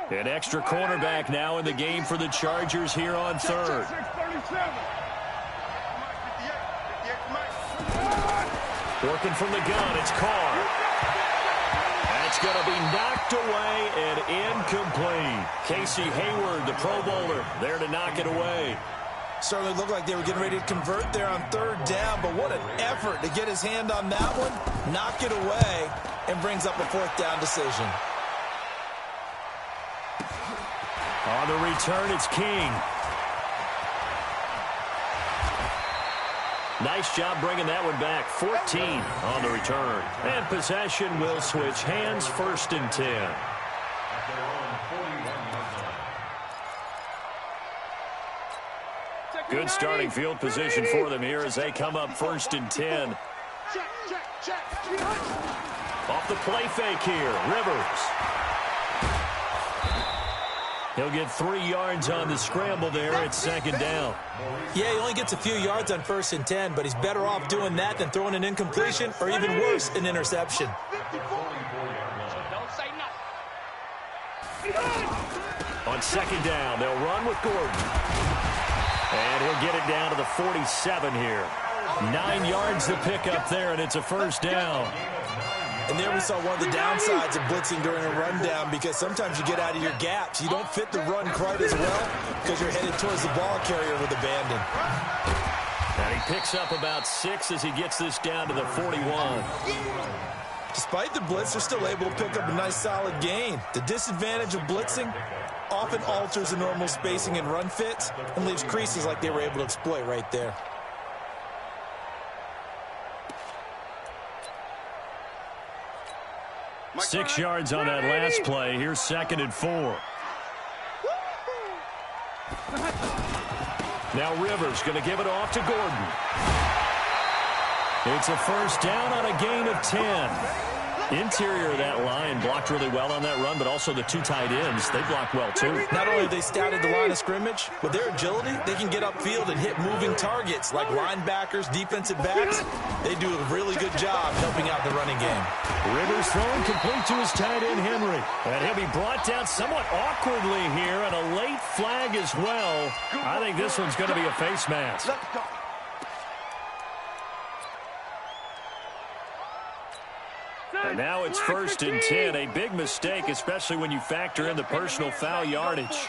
An extra cornerback now in the game for the Chargers here on 3rd. Working from the gun, it's Carr. And That's going to be knocked away and incomplete. Casey Hayward, the Pro Bowler, there to knock it away. Certainly looked like they were getting ready to convert there on third down, but what an effort to get his hand on that one, knock it away, and brings up a fourth down decision. On the return, it's King. Nice job bringing that one back. 14 on the return. And possession will switch hands, 1st and 10. Good starting field position for them here as they come up 1st and 10. Off the play fake here, Rivers. He'll get 3 yards on the scramble there. It's 2nd down. Yeah, he only gets a few yards on 1st and 10, but he's better off doing that than throwing an incompletion or even worse, an interception. On 2nd down, they'll run with Gordon. And he'll get it down to the 47 here. 9 yards to pick up there, and it's a 1st down. And there we saw one of the downsides of blitzing during a rundown, because sometimes you get out of your gaps. You don't fit the run quite as well because you're headed towards the ball carrier with abandon. And he picks up about 6 as he gets this down to the 41. Despite the blitz, they're still able to pick up a nice solid gain. The disadvantage of blitzing often alters the normal spacing and run fits and leaves creases like they were able to exploit right there. Six yards on that last play. Here's 2nd and 4. Now Rivers going to give it off to Gordon. It's a 1st down on a gain of 10. Interior of that line blocked really well on that run, but also the 2 tight ends, they blocked well too. Not only have they scouted the line of scrimmage, with their agility, they can get upfield and hit moving targets like linebackers, defensive backs. They do a really good job helping out the running game. Rivers throwing complete to his tight end, Henry. And he'll be brought down somewhat awkwardly here, and a late flag as well. I think this one's going to be a face mask. And now it's 1st and 10. A big mistake, especially when you factor in the personal foul yardage.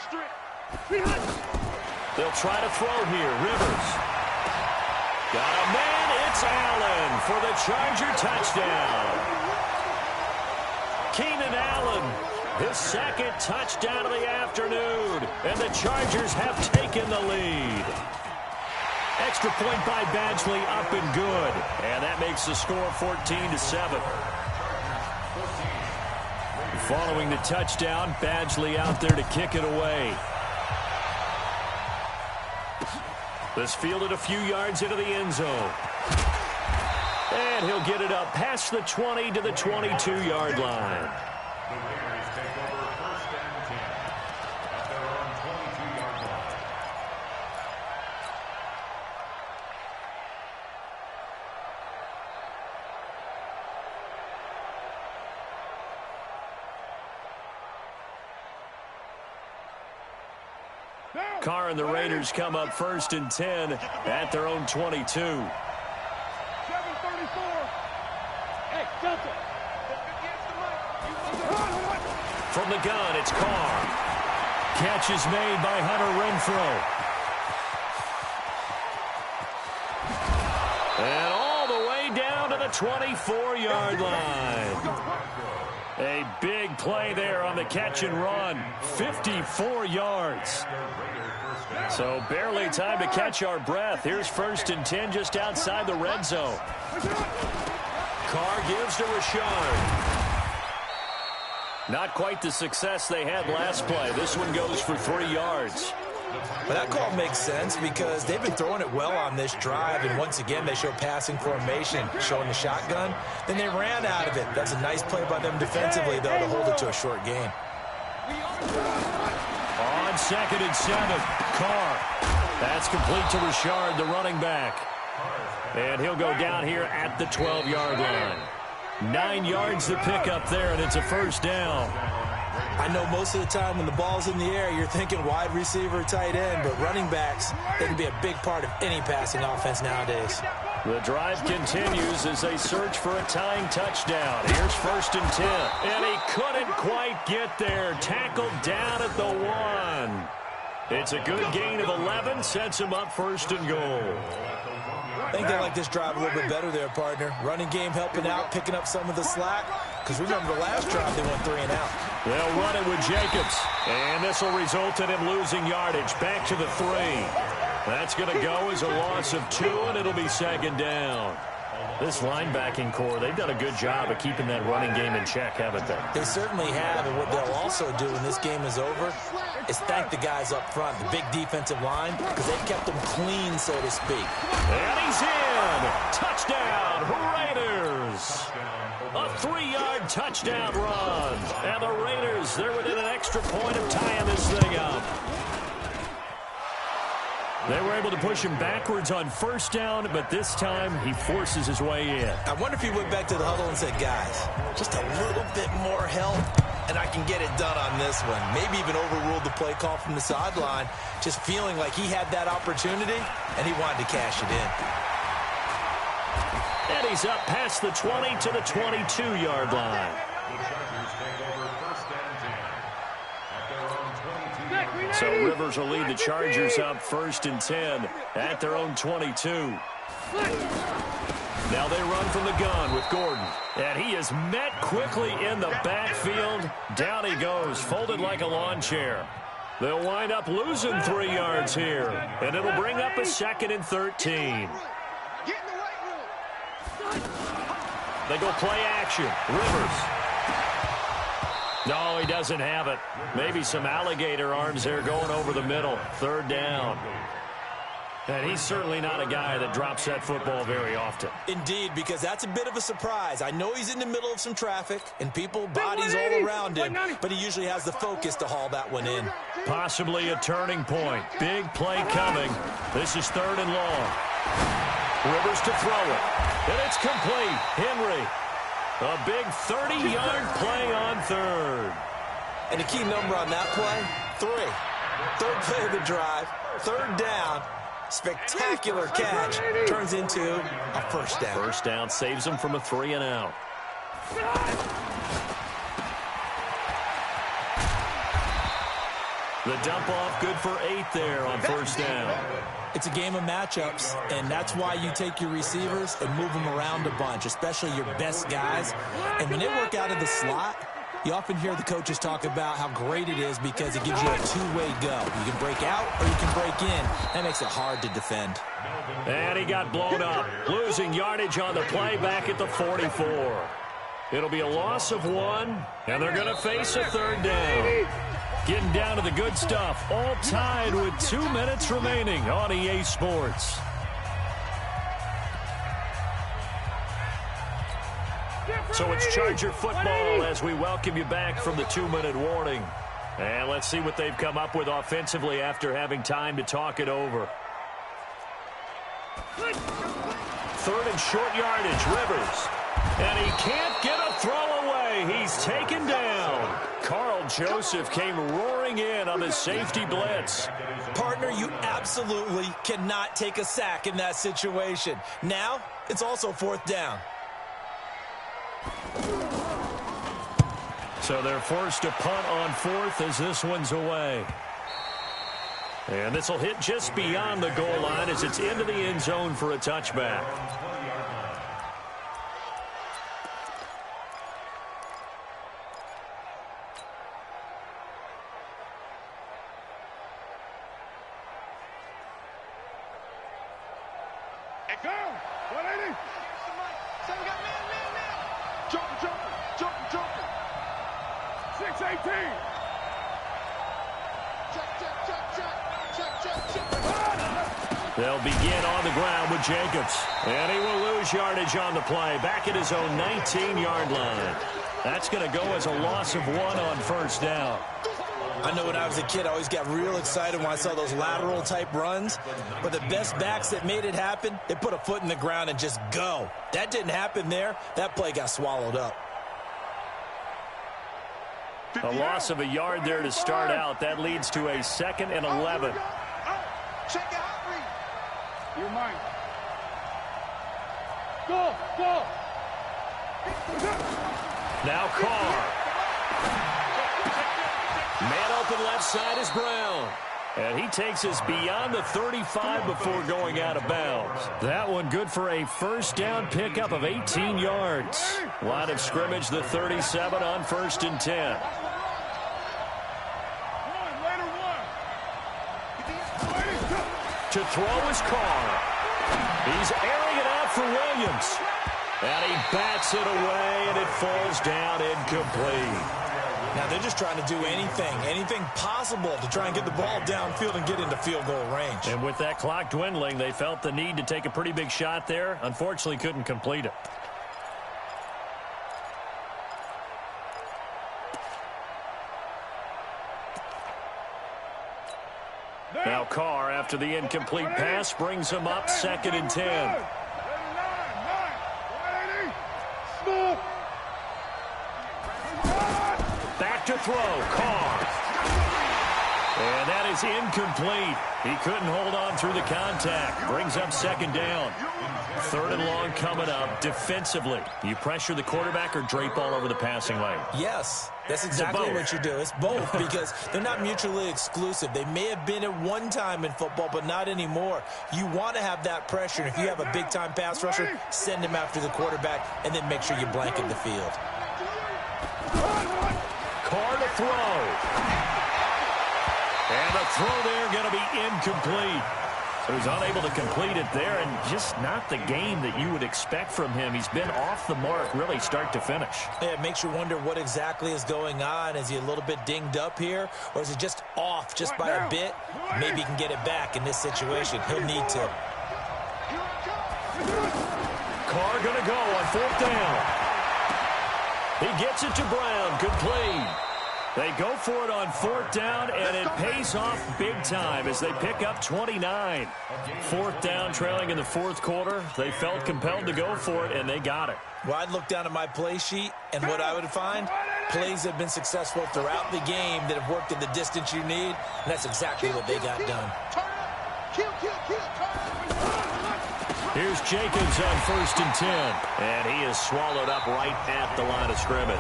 They'll try to throw here. Rivers. Got a man. It's Allen for the Charger touchdown. Keenan Allen, his 2nd touchdown of the afternoon. And the Chargers have taken the lead. Extra point by Badgley, up and good. And that makes the score 14-7. Following the touchdown, Badgley out there to kick it away. This fielded a few yards into the end zone. And he'll get it up past the 20 to the 22-yard line. The Raiders take over 1st and 10 at their own 22-yard line. Carr and the Raiders come up 1st and 10 at their own 22. 7:34. Hey, Delta. From the gun, it's Carr. Catch is made by Hunter Renfrow. And all the way down to the 24-yard line. A big play there on the catch and run. 54 yards. So barely time to catch our breath. Here's 1st and 10 just outside the red zone. Carr gives to Richard. Not quite the success they had last play. This one goes for 3 yards. But that call makes sense because they've been throwing it well on this drive, and once again they show passing formation, showing the shotgun. Then they ran out of it. That's a nice play by them defensively, though, to hold it to a short gain. On 2nd and 7, Carr. That's complete to Richard, the running back. And he'll go down here at the 12-yard line. 9 yards to pick up there, and it's a 1st down. I know most of the time when the ball's in the air, you're thinking wide receiver, tight end, but running backs, they can be a big part of any passing offense nowadays. The drive continues as they search for a tying touchdown. Here's 1st and 10. And he couldn't quite get there. Tackled down at the 1. It's a good gain of 11. Sets him up 1st and goal. I think they like this drive a little bit better there, partner. Running game helping out, picking up some of the slack. Because remember the last drive, they went 3 and out. They'll run it with Jacobs. And this will result in him losing yardage. Back to the 3. That's going to go as a loss of 2, and it'll be 2nd down. This linebacking core, they've done a good job of keeping that running game in check, haven't they? They certainly have, and what they'll also do when this game is over is thank the guys up front, the big defensive line, because they've kept them clean, so to speak. And he's in! Touchdown, Raiders! A 3-yard touchdown run. And the Raiders, they're within an extra point of tying this thing up. They were able to push him backwards on 1st down, but this time he forces his way in. I wonder if he went back to the huddle and said, guys, just a little bit more help, and I can get it done on this one. Maybe even overruled the play call from the sideline, just feeling like he had that opportunity, and he wanted to cash it in. And he's up past the 20 to the 22-yard line. So Rivers will lead the Chargers up 1st and 10 at their own 22. Now they run from the gun with Gordon. And he is met quickly in the backfield. Down he goes, folded like a lawn chair. They'll wind up losing 3 yards here. And it'll bring up a 2nd and 13. They go play action. Rivers. No, he doesn't have it. Maybe some alligator arms there going over the middle. 3rd down. And he's certainly not a guy that drops that football very often. Indeed, because that's a bit of a surprise. I know he's in the middle of some traffic and people, bodies all around him, but he usually has the focus to haul that one in. Possibly a turning point. Big play coming. This is 3rd and long. Rivers to throw it. And it's complete. Henry. A big 30-yard play on 3rd. And the key number on that play, 3. 3rd play of the drive, 3rd down, spectacular catch, turns into a 1st down. 1st down saves him from a 3 and out. The dump off good for 8 there on 1st down. It's a game of matchups, and that's why you take your receivers and move them around a bunch, especially your best guys. And when they work out of the slot, you often hear the coaches talk about how great it is because it gives you a two-way go. You can break out or you can break in. That makes it hard to defend. And he got blown up, losing yardage on the play back at the 44. It'll be a loss of 1, and they're going to face a 3rd down. Getting down to the good stuff, all tied with 2 minutes remaining on EA Sports. So it's Charger football as we welcome you back from the 2-minute warning. And let's see what they've come up with offensively after having time to talk it over. 3rd and short yardage, Rivers. And he can't get a throw away. He's taken down. Carl Joseph came roaring in on his safety blitz. Partner, you absolutely cannot take a sack in that situation. Now, it's also 4th down. So they're forced to punt on 4th as this one's away. And this will hit just beyond the goal line as it's into the end zone for a touchback. They'll begin on the ground with Jacobs. And he will lose yardage on the play. Back at his own 19-yard line. That's going to go as a loss of 1 on 1st down. I know when I was a kid, I always got real excited when I saw those lateral-type runs. But the best backs that made it happen, they put a foot in the ground and just go. That didn't happen there. That play got swallowed up. A loss of a yard there to start out. That leads to a 2nd and 11. Check it out, Reed. You're mine. Go, go. Now Carr. Man open left side is Brown. And he takes us beyond the 35 before going out of bounds. That one good for a first down pickup of 18 yards. Line of scrimmage, the 37 on 1st and 10. To throw is Carr. He's airing it out for Williams. And he bats it away, and it falls down incomplete. Now they're just trying to do anything possible to try and get the ball downfield and get into field goal range. And with that clock dwindling, they felt the need to take a pretty big shot there. Unfortunately, couldn't complete it. Now Carr, after the incomplete pass, brings him up 2nd and 10. Back to throw, Carr. And that is incomplete. He couldn't hold on through the contact. Brings up 2nd down. 3rd and long coming up. Defensively, you pressure the quarterback or drape all over the passing lane? Yes, that's exactly what you do. It's both because they're not mutually exclusive. They may have been at one time in football, but not anymore. You want to have that pressure. If you have a big-time pass rusher, send him after the quarterback, and then make sure you blanket the field. Carr to throw. And the throw there going to be incomplete. So he's unable to complete it there, and just not the game that you would expect from him. He's been off the mark really start to finish. Yeah, it makes you wonder what exactly is going on. Is he a little bit dinged up here, or is he just off just by a bit? Maybe he can get it back in this situation. He'll need to. Carr going to go on 4th down. He gets it to Brown, complete. They go for it on 4th down, and it pays off big time as they pick up 29. 4th down, trailing in the 4th quarter. They felt compelled to go for it, and they got it. Well, I'd look down at my play sheet, and what I would find, plays have been successful throughout the game that have worked in the distance you need, and that's exactly what they got done. Here's Jacobs on 1st and 10, and he is swallowed up right at the line of scrimmage.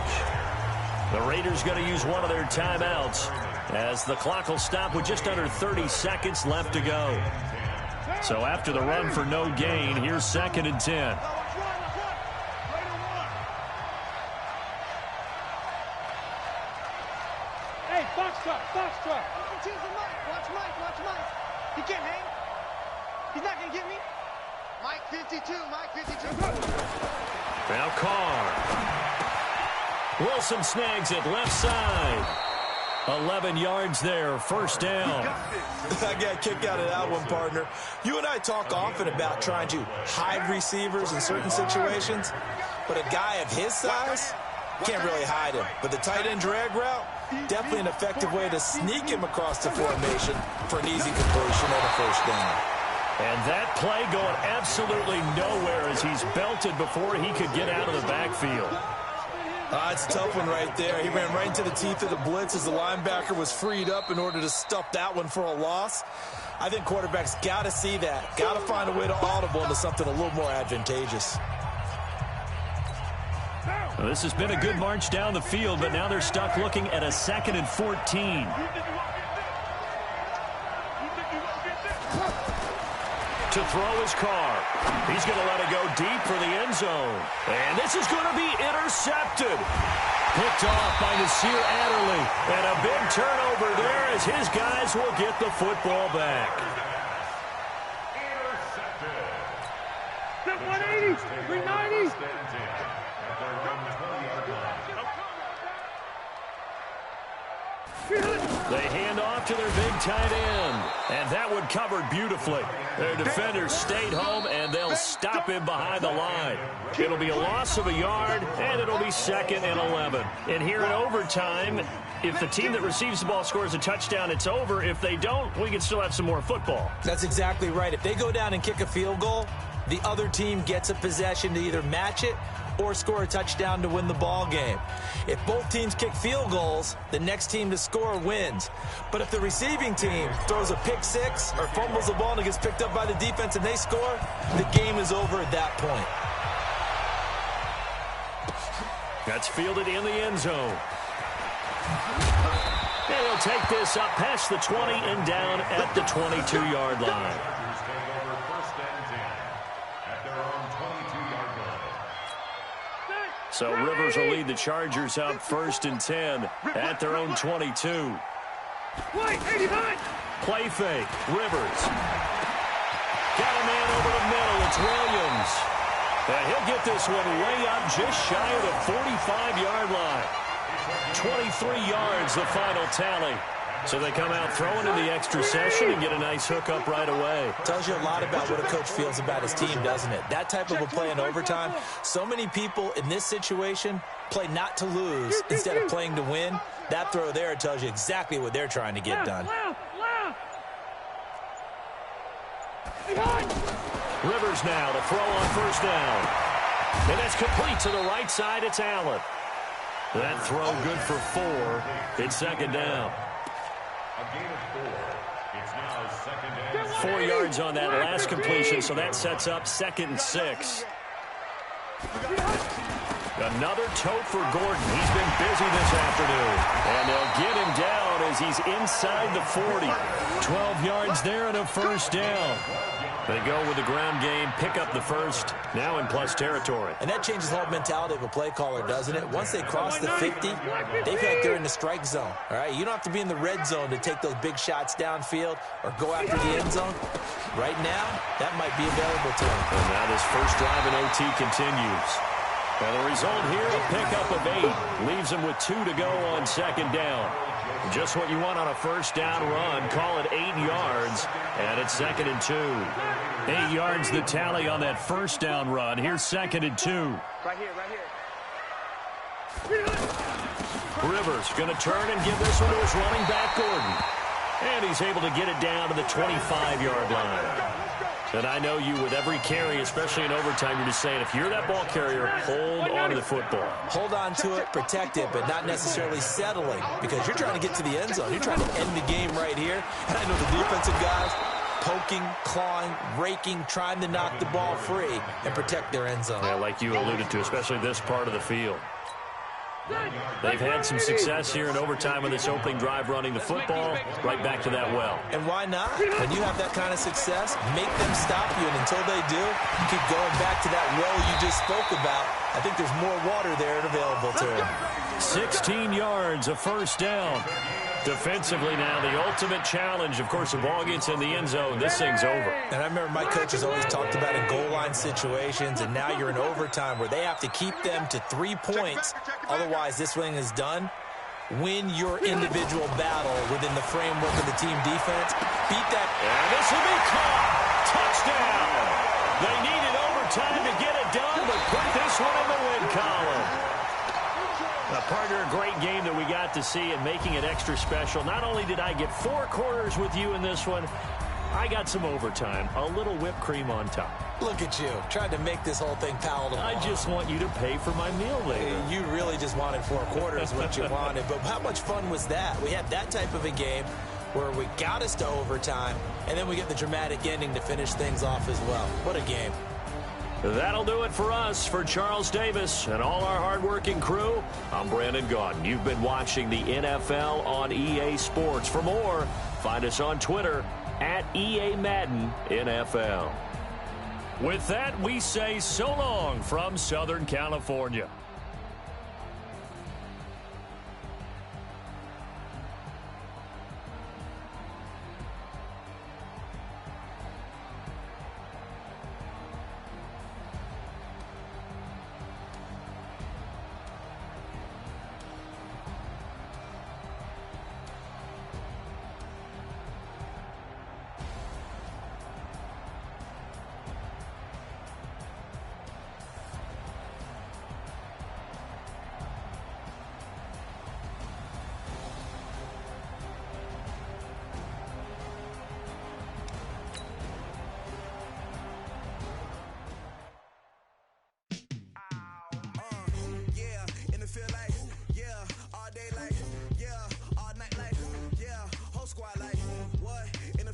The Raiders going to use one of their timeouts as the clock will stop with just under 30 seconds left to go. So after the run for no gain, here's 2nd and 10. Hey, box truck. Watch Mike. He can't hang. He's not going to get me. Mike 52. Now Carr. Wilson snags it left side. 11 yards there, 1st down. I got a kick out of that one, partner. You and I talk often about trying to hide receivers in certain situations, but a guy of his size can't really hide him. But the tight end drag route, definitely an effective way to sneak him across the formation for an easy completion and a 1st down. And that play going absolutely nowhere as he's belted before he could get out of the backfield. It's a tough one right there. He ran right into the teeth of the blitz as the linebacker was freed up in order to stuff that one for a loss. I think quarterbacks got to see that. Got to find a way to audible into something a little more advantageous. Well, this has been a good march down the field, but now they're stuck looking at a 2nd and 14. To throw his Carr. He's going to let it go deep for the end zone. And this is going to be intercepted. Picked off by Nasir Adderley. And a big turnover there as his guys will get the football back. Intercepted. 180, 390. They hand off to their big tight end. And that one covered beautifully. Their defenders stayed home, and they'll stop him behind the line. It'll be a loss of a yard, and it'll be 2nd and 11. And here in overtime, if the team that receives the ball scores a touchdown, it's over. If they don't, we can still have some more football. That's exactly right. If they go down and kick a field goal, the other team gets a possession to either match it or score a touchdown to win the ball game. If both teams kick field goals, the next team to score wins. But if the receiving team throws a pick six or fumbles the ball and it gets picked up by the defense and they score, the game is over at that point. That's fielded in the end zone. And he'll take this up past the 20 and down at the 22-yard line. So Rivers will lead the Chargers up 1st and 10 at their own 22. Play fake. Rivers. Got a man over the middle. It's Williams. And he'll get this one way up just shy of the 45-yard line. 23 yards, the final tally. So they come out throwing in the extra session and get a nice hook up right away. Tells you a lot about what a coach feels about his team, doesn't it? That type of a play in overtime, so many people in this situation play not to lose instead of playing to win. That throw there tells you exactly what they're trying to get done. Rivers now to throw on 1st down. And that's complete to the right side. It's Allen. That throw good for 4. It's 2nd down. 4 yards on that last completion, so that sets up 2nd and 6. Another tote for Gordon. He's been busy this afternoon. And they'll get him down as he's inside the 40. 12 yards there and a 1st down. They go with the ground game, pick up the 1st, now in plus territory. And that changes the whole mentality of a play caller, doesn't it? Once they cross the 50, they feel like they're in the strike zone. All right, you don't have to be in the red zone to take those big shots downfield or go after the end zone. Right now, that might be available to them. And now this first drive in OT continues. And the result here, a pickup of 8. Leaves them with 2 to go on 2nd down. Just what you want on a 1st down run. Call it 8 yards, and it's 2nd and 2. 8 yards the tally on that 1st down run. Here's 2nd and 2. Right here. Rivers going to turn and give this one to his running back, Gordon. And he's able to get it down to the 25-yard line. And I know you, with every carry, especially in overtime, you're just saying, if you're that ball carrier, hold on to the football. Hold on to it, protect it, but not necessarily settling, because you're trying to get to the end zone. You're trying to end the game right here. And I know the defensive guys poking, clawing, raking, trying to knock the ball free and protect their end zone. Yeah, like you alluded to, especially this part of the field. They've had some success here in overtime on this opening drive running the football. Right back to that well. And why not? When you have that kind of success, make them stop you. And until they do, keep going back to that well you just spoke about. I think there's more water there available to them. 16 yards, a 1st down. Defensively now, the ultimate challenge. Of course, the ball gets in the end zone. This thing's over. And I remember my coaches always talked about in goal line situations, and now you're in overtime where they have to keep them to 3 points. Otherwise, this thing is done. Win your individual battle within the framework of the team defense. Beat that. And this will be caught. Touchdown. They needed overtime to get it done, but put this one in the win column. Partner, a great game that we got to see and making it extra special. Not only did I get 4 quarters with you in this one, I got some overtime, a little whipped cream on top. Look at you, trying to make this whole thing palatable. I just want you to pay for my meal later. You really just wanted 4 quarters, what you wanted. But how much fun was that? We had that type of a game where we got us to overtime, and then we get the dramatic ending to finish things off as well. What a game. That'll do it for us. For Charles Davis and all our hardworking crew, I'm Brandon Gaudin. You've been watching the NFL on EA Sports. For more, find us on Twitter at EA Madden NFL. With that, we say so long from Southern California.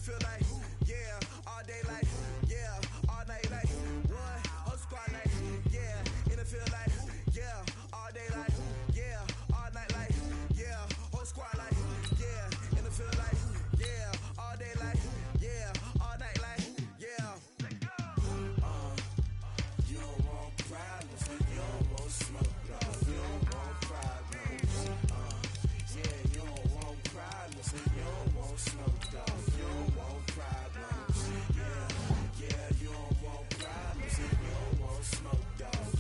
feel like, yeah, all day like, yeah, all night like, what? Whole squad like, yeah, in the field like, yeah, all day like, yeah, all night like, yeah, whole squad like, yeah, in the field like, yeah, all day like, yeah, all night like, yeah. You don't want problems, you don't want smoke, you don't want problems. Yeah, you don't want problems, you don't want smoke, you don't want problems. Yeah, you don't want problems, you don't want smoke,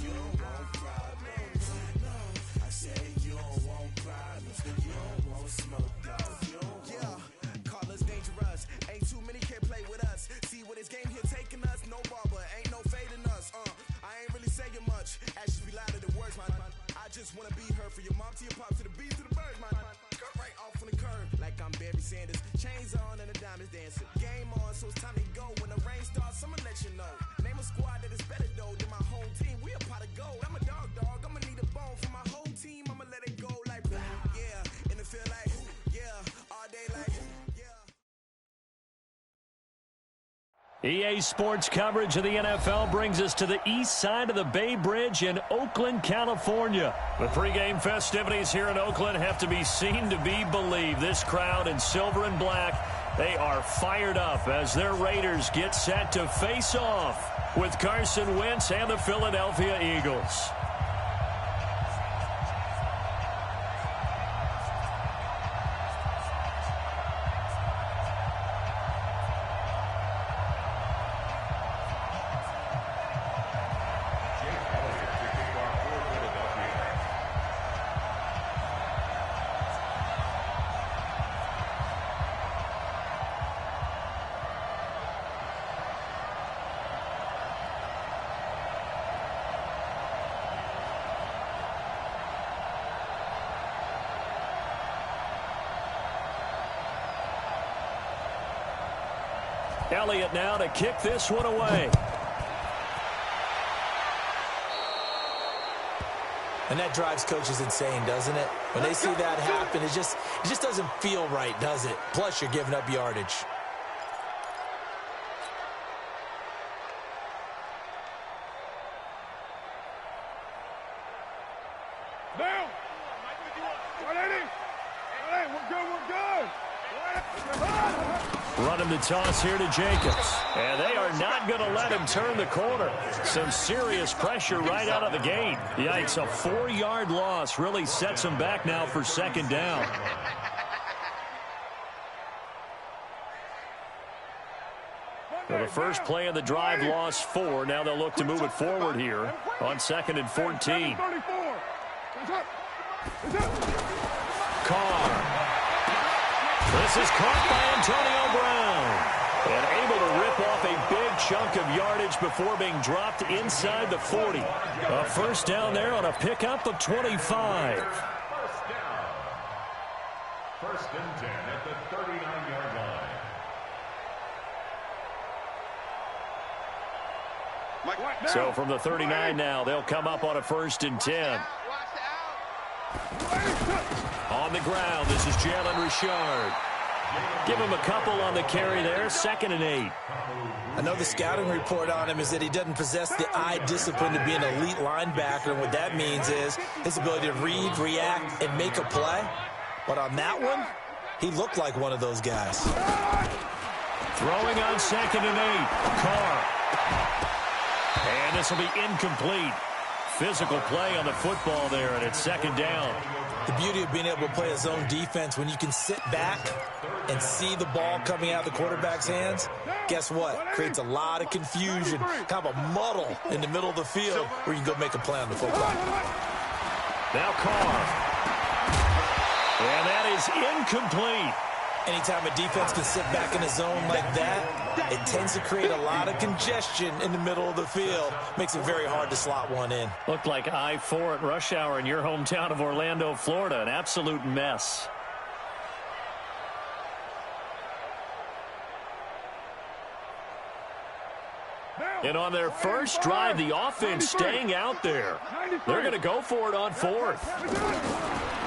you don't want problems. No, I said you don't want problems, you don't want smoke, you don't want. Yeah, call us dangerous, ain't too many can play with us. See what this game here taking us, no barber, ain't no fading us. I ain't really saying much, actions be louder than words, man. I just wanna be heard, for your mom to your pop, to the beat, to the birds, man. Cut right off on the curb, like I'm Barry Sanders. Chains on and the diamonds dancing. Game on, so it's time to go. When the rain starts, I'ma let you know. Name a squad that is better though than my home team. We a pot of gold. I'm a dog, I'ma need a bone for my whole team. I'ma let it go like, yeah, in the field like, yeah, all day like, yeah. EA Sports coverage of the NFL brings us to the east side of the Bay Bridge in Oakland, California. The pregame festivities here in Oakland have to be seen to be believed. This crowd in silver and black, they are fired up as their Raiders get set to face off with Carson Wentz and the Philadelphia Eagles. Elliott now to kick this one away. And that drives coaches insane, doesn't it? When they see that happen, it just doesn't feel right, does it? Plus, you're giving up yardage. Down. 180. Hey, we're good, we're good. Running the toss here to Jacobs. And they are not going to let him turn the corner. Some serious pressure right out of the gate. Yikes, a 4-yard loss really sets him back now for second down. Well, the first play of the drive lost 4. Now they'll look to move it forward here on 2nd and 14. Carr. This is caught by Antonio Brown. And able to rip off a big chunk of yardage before being dropped inside the 40. A first down there on a pickup of 25. First and 10 at the 39-yard line. So from the 39 now, they'll come up on a 1st and 10. On the ground, this is Jalen Richard. Give him a couple on the carry there, 2nd and 8. I know the scouting report on him is that he doesn't possess the eye discipline to be an elite linebacker, and what that means is his ability to read, react, and make a play. But on that one, he looked like one of those guys. Throwing on 2nd and 8, Carr. And this will be incomplete. Physical play on the football there, and it's 2nd down. The beauty of being able to play a zone defense when you can sit back and see the ball coming out of the quarterback's hands, guess what? Creates a lot of confusion, kind of a muddle in the middle of the field where you can go make a play on the football. Now Carr. And that is incomplete. Anytime a defense can sit back in a zone like that, it tends to create a lot of congestion in the middle of the field. Makes it very hard to slot one in. Looked like I-4 at rush hour in your hometown of Orlando, Florida. An absolute mess. And on their first drive, the offense staying out there. They're going to go for it on 4th.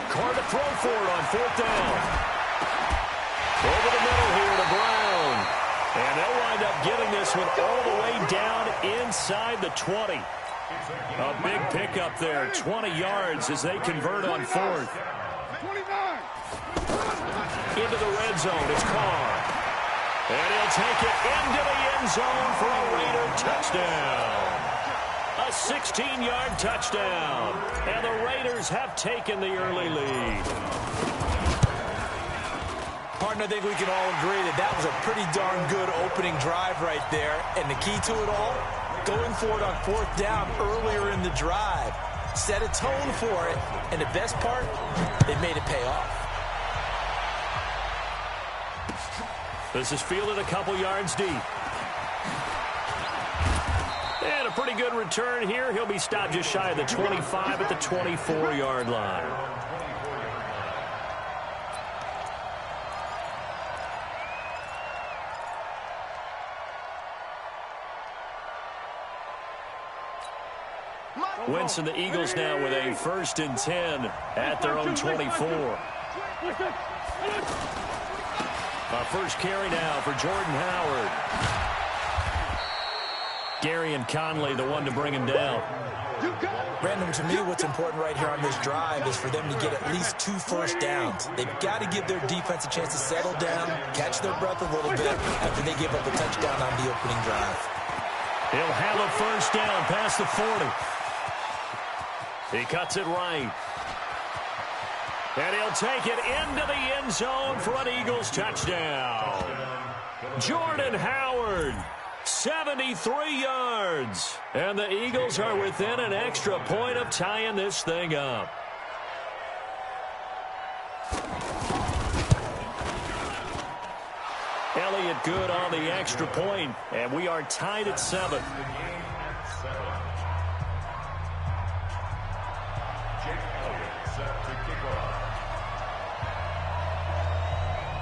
Carr to throw for it on 4th down. Over the middle here to Brown. up getting this one all the way down inside the 20. A big pickup there, 20 yards as they convert on fourth. 29. Into the red zone, it's Carr. And he'll take it into the end zone for a Raider touchdown. A 16-yard touchdown. And the Raiders have taken the early lead. Partner, I think we can all agree that that was a pretty darn good opening drive right there. And the key to it all, going for it on fourth down earlier in the drive. Set a tone for it. And the best part, they made it pay off. This is fielded a couple yards deep. And a pretty good return here. He'll be stopped just shy of the 25 at the 24-yard line. Wentz and the Eagles now with a 1st and 10 at their own 24. A first carry now for Jordan Howard. Gary and Conley, the one to bring him down. Brandon, to me, what's important right here on this drive is for them to get at least 2 first downs. They've got to give their defense a chance to settle down, catch their breath a little bit after they give up a touchdown on the opening drive. He'll have a first down past the 40. He cuts it right. And he'll take it into the end zone for an Eagles touchdown. Jordan Howard, 73 yards. And the Eagles are within an extra point of tying this thing up. Elliott good on the extra point, and we are tied at 7.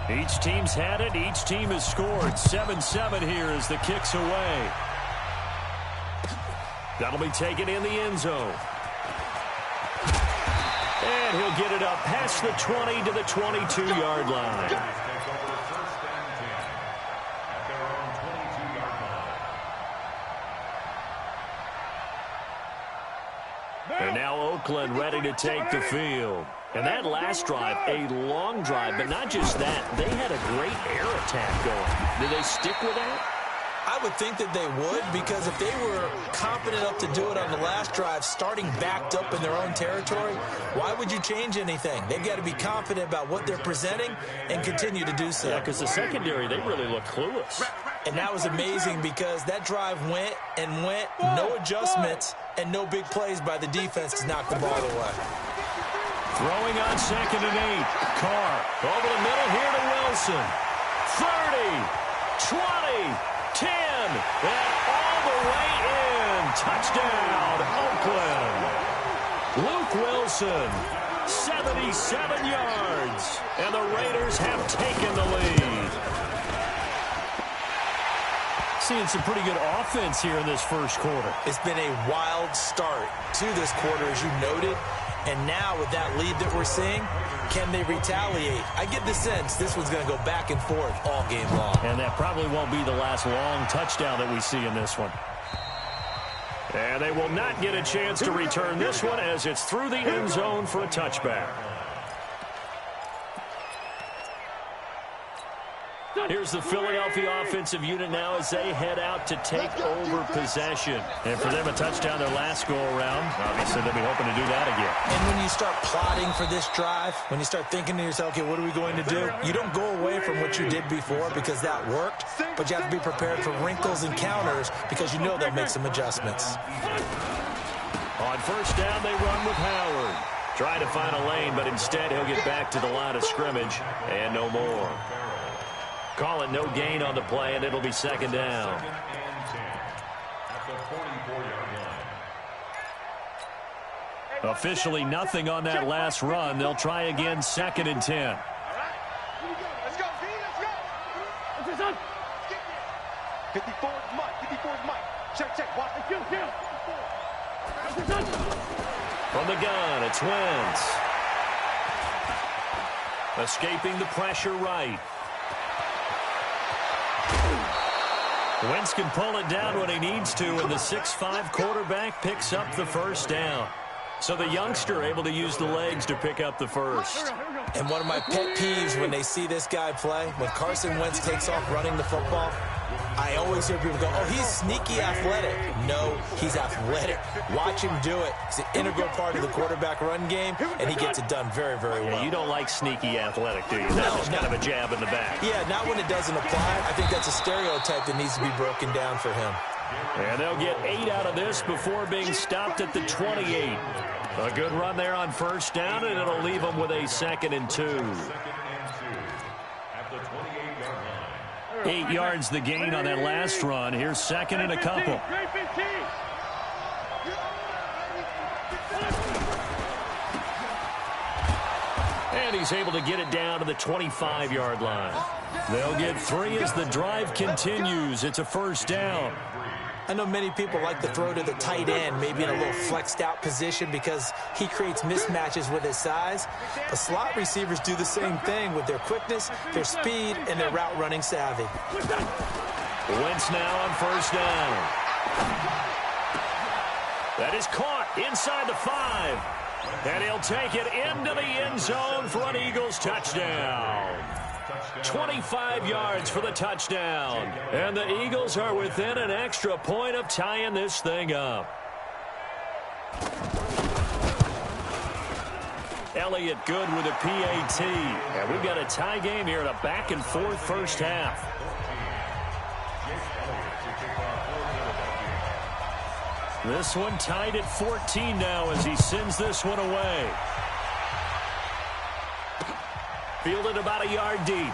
Each team's had it. Each team has scored. 7-7 here as the kick's away. That'll be taken in the end zone. And he'll get it up past the 20 to the 22-yard line. And now Oakland ready to take the field. And that last drive, a long drive, but not just that. They had a great air attack going. Did they stick with that? I would think that they would, because if they were confident enough to do it on the last drive, starting backed up in their own territory, why would you change anything? They've got to be confident about what they're presenting and continue to do so. Yeah, because the secondary, they really look clueless. And that was amazing because that drive went and went, no adjustments, and no big plays by the defense to knock the ball away. Throwing on 2nd and 8. Carr over the middle here to Wilson. 30, 20, 10, and all the way in. Touchdown, Oakland. Luke Wilson, 77 yards, and the Raiders have taken the lead. Seeing some pretty good offense here in this first quarter. It's been a wild start to this quarter, as you noted. And now with that lead that we're seeing, can they retaliate? I get the sense this one's going to go back and forth all game long. And that probably won't be the last long touchdown that we see in this one. And they will not get a chance to return this one as it's through the end zone for a touchback. Here's the Philadelphia offensive unit now as they head out to take over possession. And for them, a touchdown their last go-around. Obviously, they'll be hoping to do that again. And when you start plotting for this drive, when you start thinking to yourself, okay, what are we going to do? You don't go away from what you did before because that worked, but you have to be prepared for wrinkles and counters because you know they'll make some adjustments. On first down, they run with Howard. Try to find a lane, but instead he'll get back to the line of scrimmage and no more. Call it no gain on the play, and it'll be 2nd down. Officially nothing on that last run. They'll try again, 2nd and 10. All right. Here we go. Let's go, V. Let's go. 54 is Mike. 54 is Mike. Check. Watch. Kill. From the gun, it's Wentz. Escaping the pressure right. Wentz can pull it down when he needs to, and the 6'5" quarterback picks up the first down. So the youngster able to use the legs to pick up the first. And one of my pet peeves when they see this guy play, when Carson Wentz takes off running the football, I always hear people go, oh, he's sneaky athletic. No, he's athletic. Watch him do it. It's an integral part of the quarterback run game, and he gets it done very, very well. Yeah, you don't like sneaky athletic, do you? That's just kind of a jab in the back. Yeah, not when it doesn't apply. I think that's a stereotype that needs to be broken down for him. And they'll get 8 out of this before being stopped at the 28. A good run there on first down, and it'll leave them with a 2nd and 2. At the 28-yard line. 8 yards the gain on that last run. Here's 2nd and a couple. And he's able to get it down to the 25-yard line. They'll get 3 as the drive continues. It's a first down. I know many people like to throw to the tight end, maybe in a little flexed out position because he creates mismatches with his size. But slot receivers do the same thing with their quickness, their speed, and their route running savvy. Wentz now on first down. That is caught inside the 5. And he'll take it into the end zone for an Eagles touchdown. 25 yards for the touchdown. And the Eagles are within an extra point of tying this thing up. Elliott good with a PAT. And we've got a tie game here in a back-and-forth first half. This one tied at 14 now as he sends this one away. Fielded about a yard deep.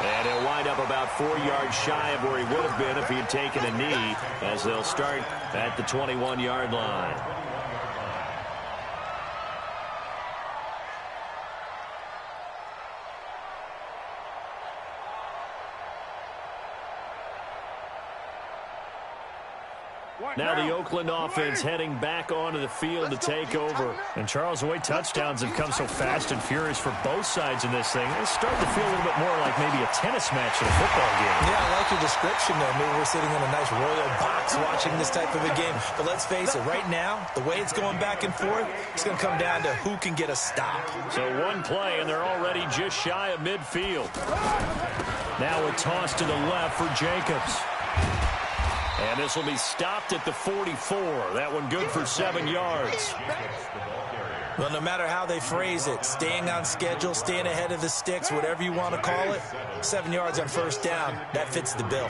And he'll wind up about 4 yards shy of where he would have been if he had taken a knee, as they'll start at the 21-yard line. Now the Oakland offense heading back onto the field to take over. And Charles, the way touchdowns have come so fast and furious for both sides in this thing, it's starting to feel a little bit more like maybe a tennis match in a football game. Yeah, I like your description there. Maybe we're sitting in a nice royal box watching this type of a game. But let's face it, right now, the way it's going back and forth, it's going to come down to who can get a stop. So one play, and they're already just shy of midfield. Now a toss to the left for Jacobs. And this will be stopped at the 44. That one good for 7 yards. Well, no matter how they phrase it, staying on schedule, staying ahead of the sticks, whatever you want to call it, 7 yards on first down, that fits the bill.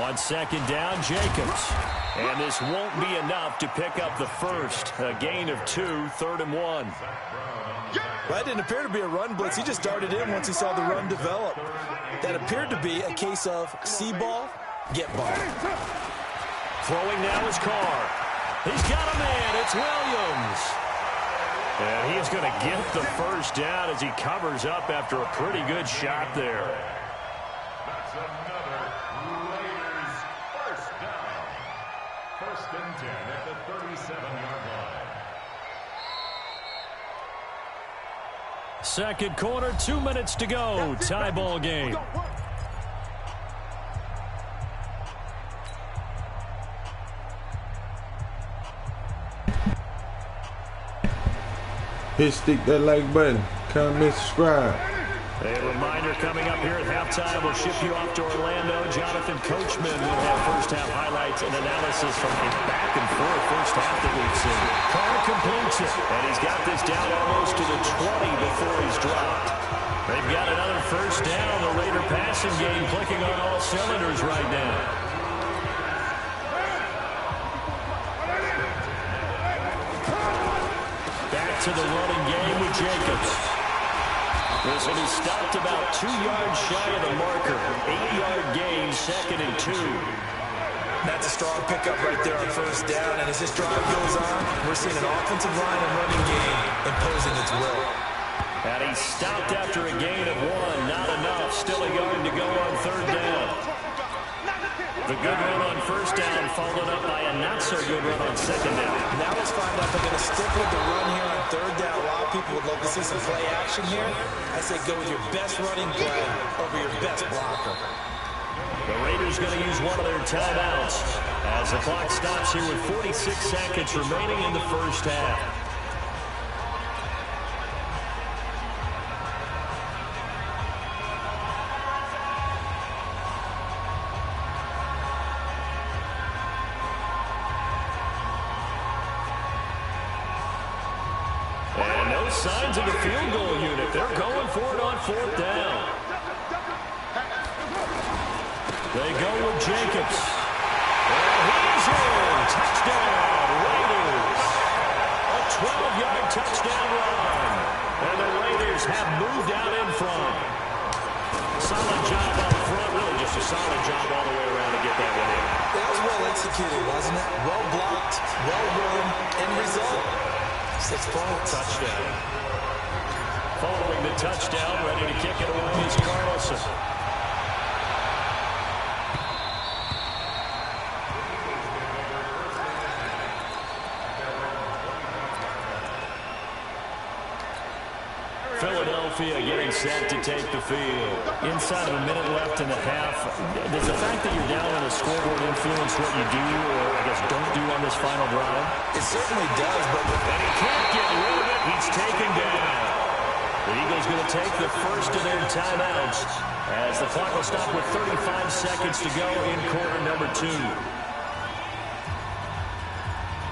On second down, Jacobs. And this won't be enough to pick up the first. A gain of 2, 3rd and 1. That didn't appear to be a run blitz. He just darted in once he saw the run develop. That appeared to be a case of see ball, get ball. Throwing now is Carr. He's got a man. It's Williams. And he's going to get the first down as he covers up after a pretty good shot there. That's another Raiders first down. 1st and 10 at the 37-yard line. Second quarter, 2 minutes to go. Tie ball game. Hit stick that like button. Comment, subscribe. A reminder coming up here at halftime. We'll ship you off to Orlando. Jonathan Coachman will have first half highlights and analysis from a back-and-forth first half that we've seen. Carr completes it, and he's got this down almost to the 20 before he's dropped. They've got another first down. The Raider passing game clicking on all cylinders right now. Back to the running game with Jacobs. This will be stopped about 2 yards shy of the marker. 8-yard gain, 2nd and 2. That's a strong pickup right there on first down. And as this drive goes on, we're seeing an offensive line and running game imposing its will. And he's stopped after a gain of 1. Not enough. Still a yard to go on 3rd down. The good run on first down followed up by a not-so-good run on second down. Now let's find out if they're going to stick with the run here on third down. A lot of people would love to see some play action here. I say go with your best running play over your best blocker. The Raiders going to use one of their timeouts as the clock stops here with 46 seconds remaining in the first half. And no signs of the field goal unit. They're going for it on fourth down. They go with Jacobs. And he's in. Touchdown, Raiders. A 12-yard touchdown run. And the Raiders have moved out in front. Solid job up front. Really just a solid job all the way around to get that one in. That was well executed, wasn't it? Well blocked, well run. End result, 6 points. Touchdown. Following the touchdown, ready to kick it away is Carlson. Philadelphia getting set to take the field. Inside of a minute left in the half, does the fact that you're down on the scoreboard influence what you do, or I guess don't do on this final drive? It certainly does, but And he can't get rid of it. He's taken down. The Eagles going to take the first of their timeouts as the clock will stop with 35 seconds to go in quarter number 2.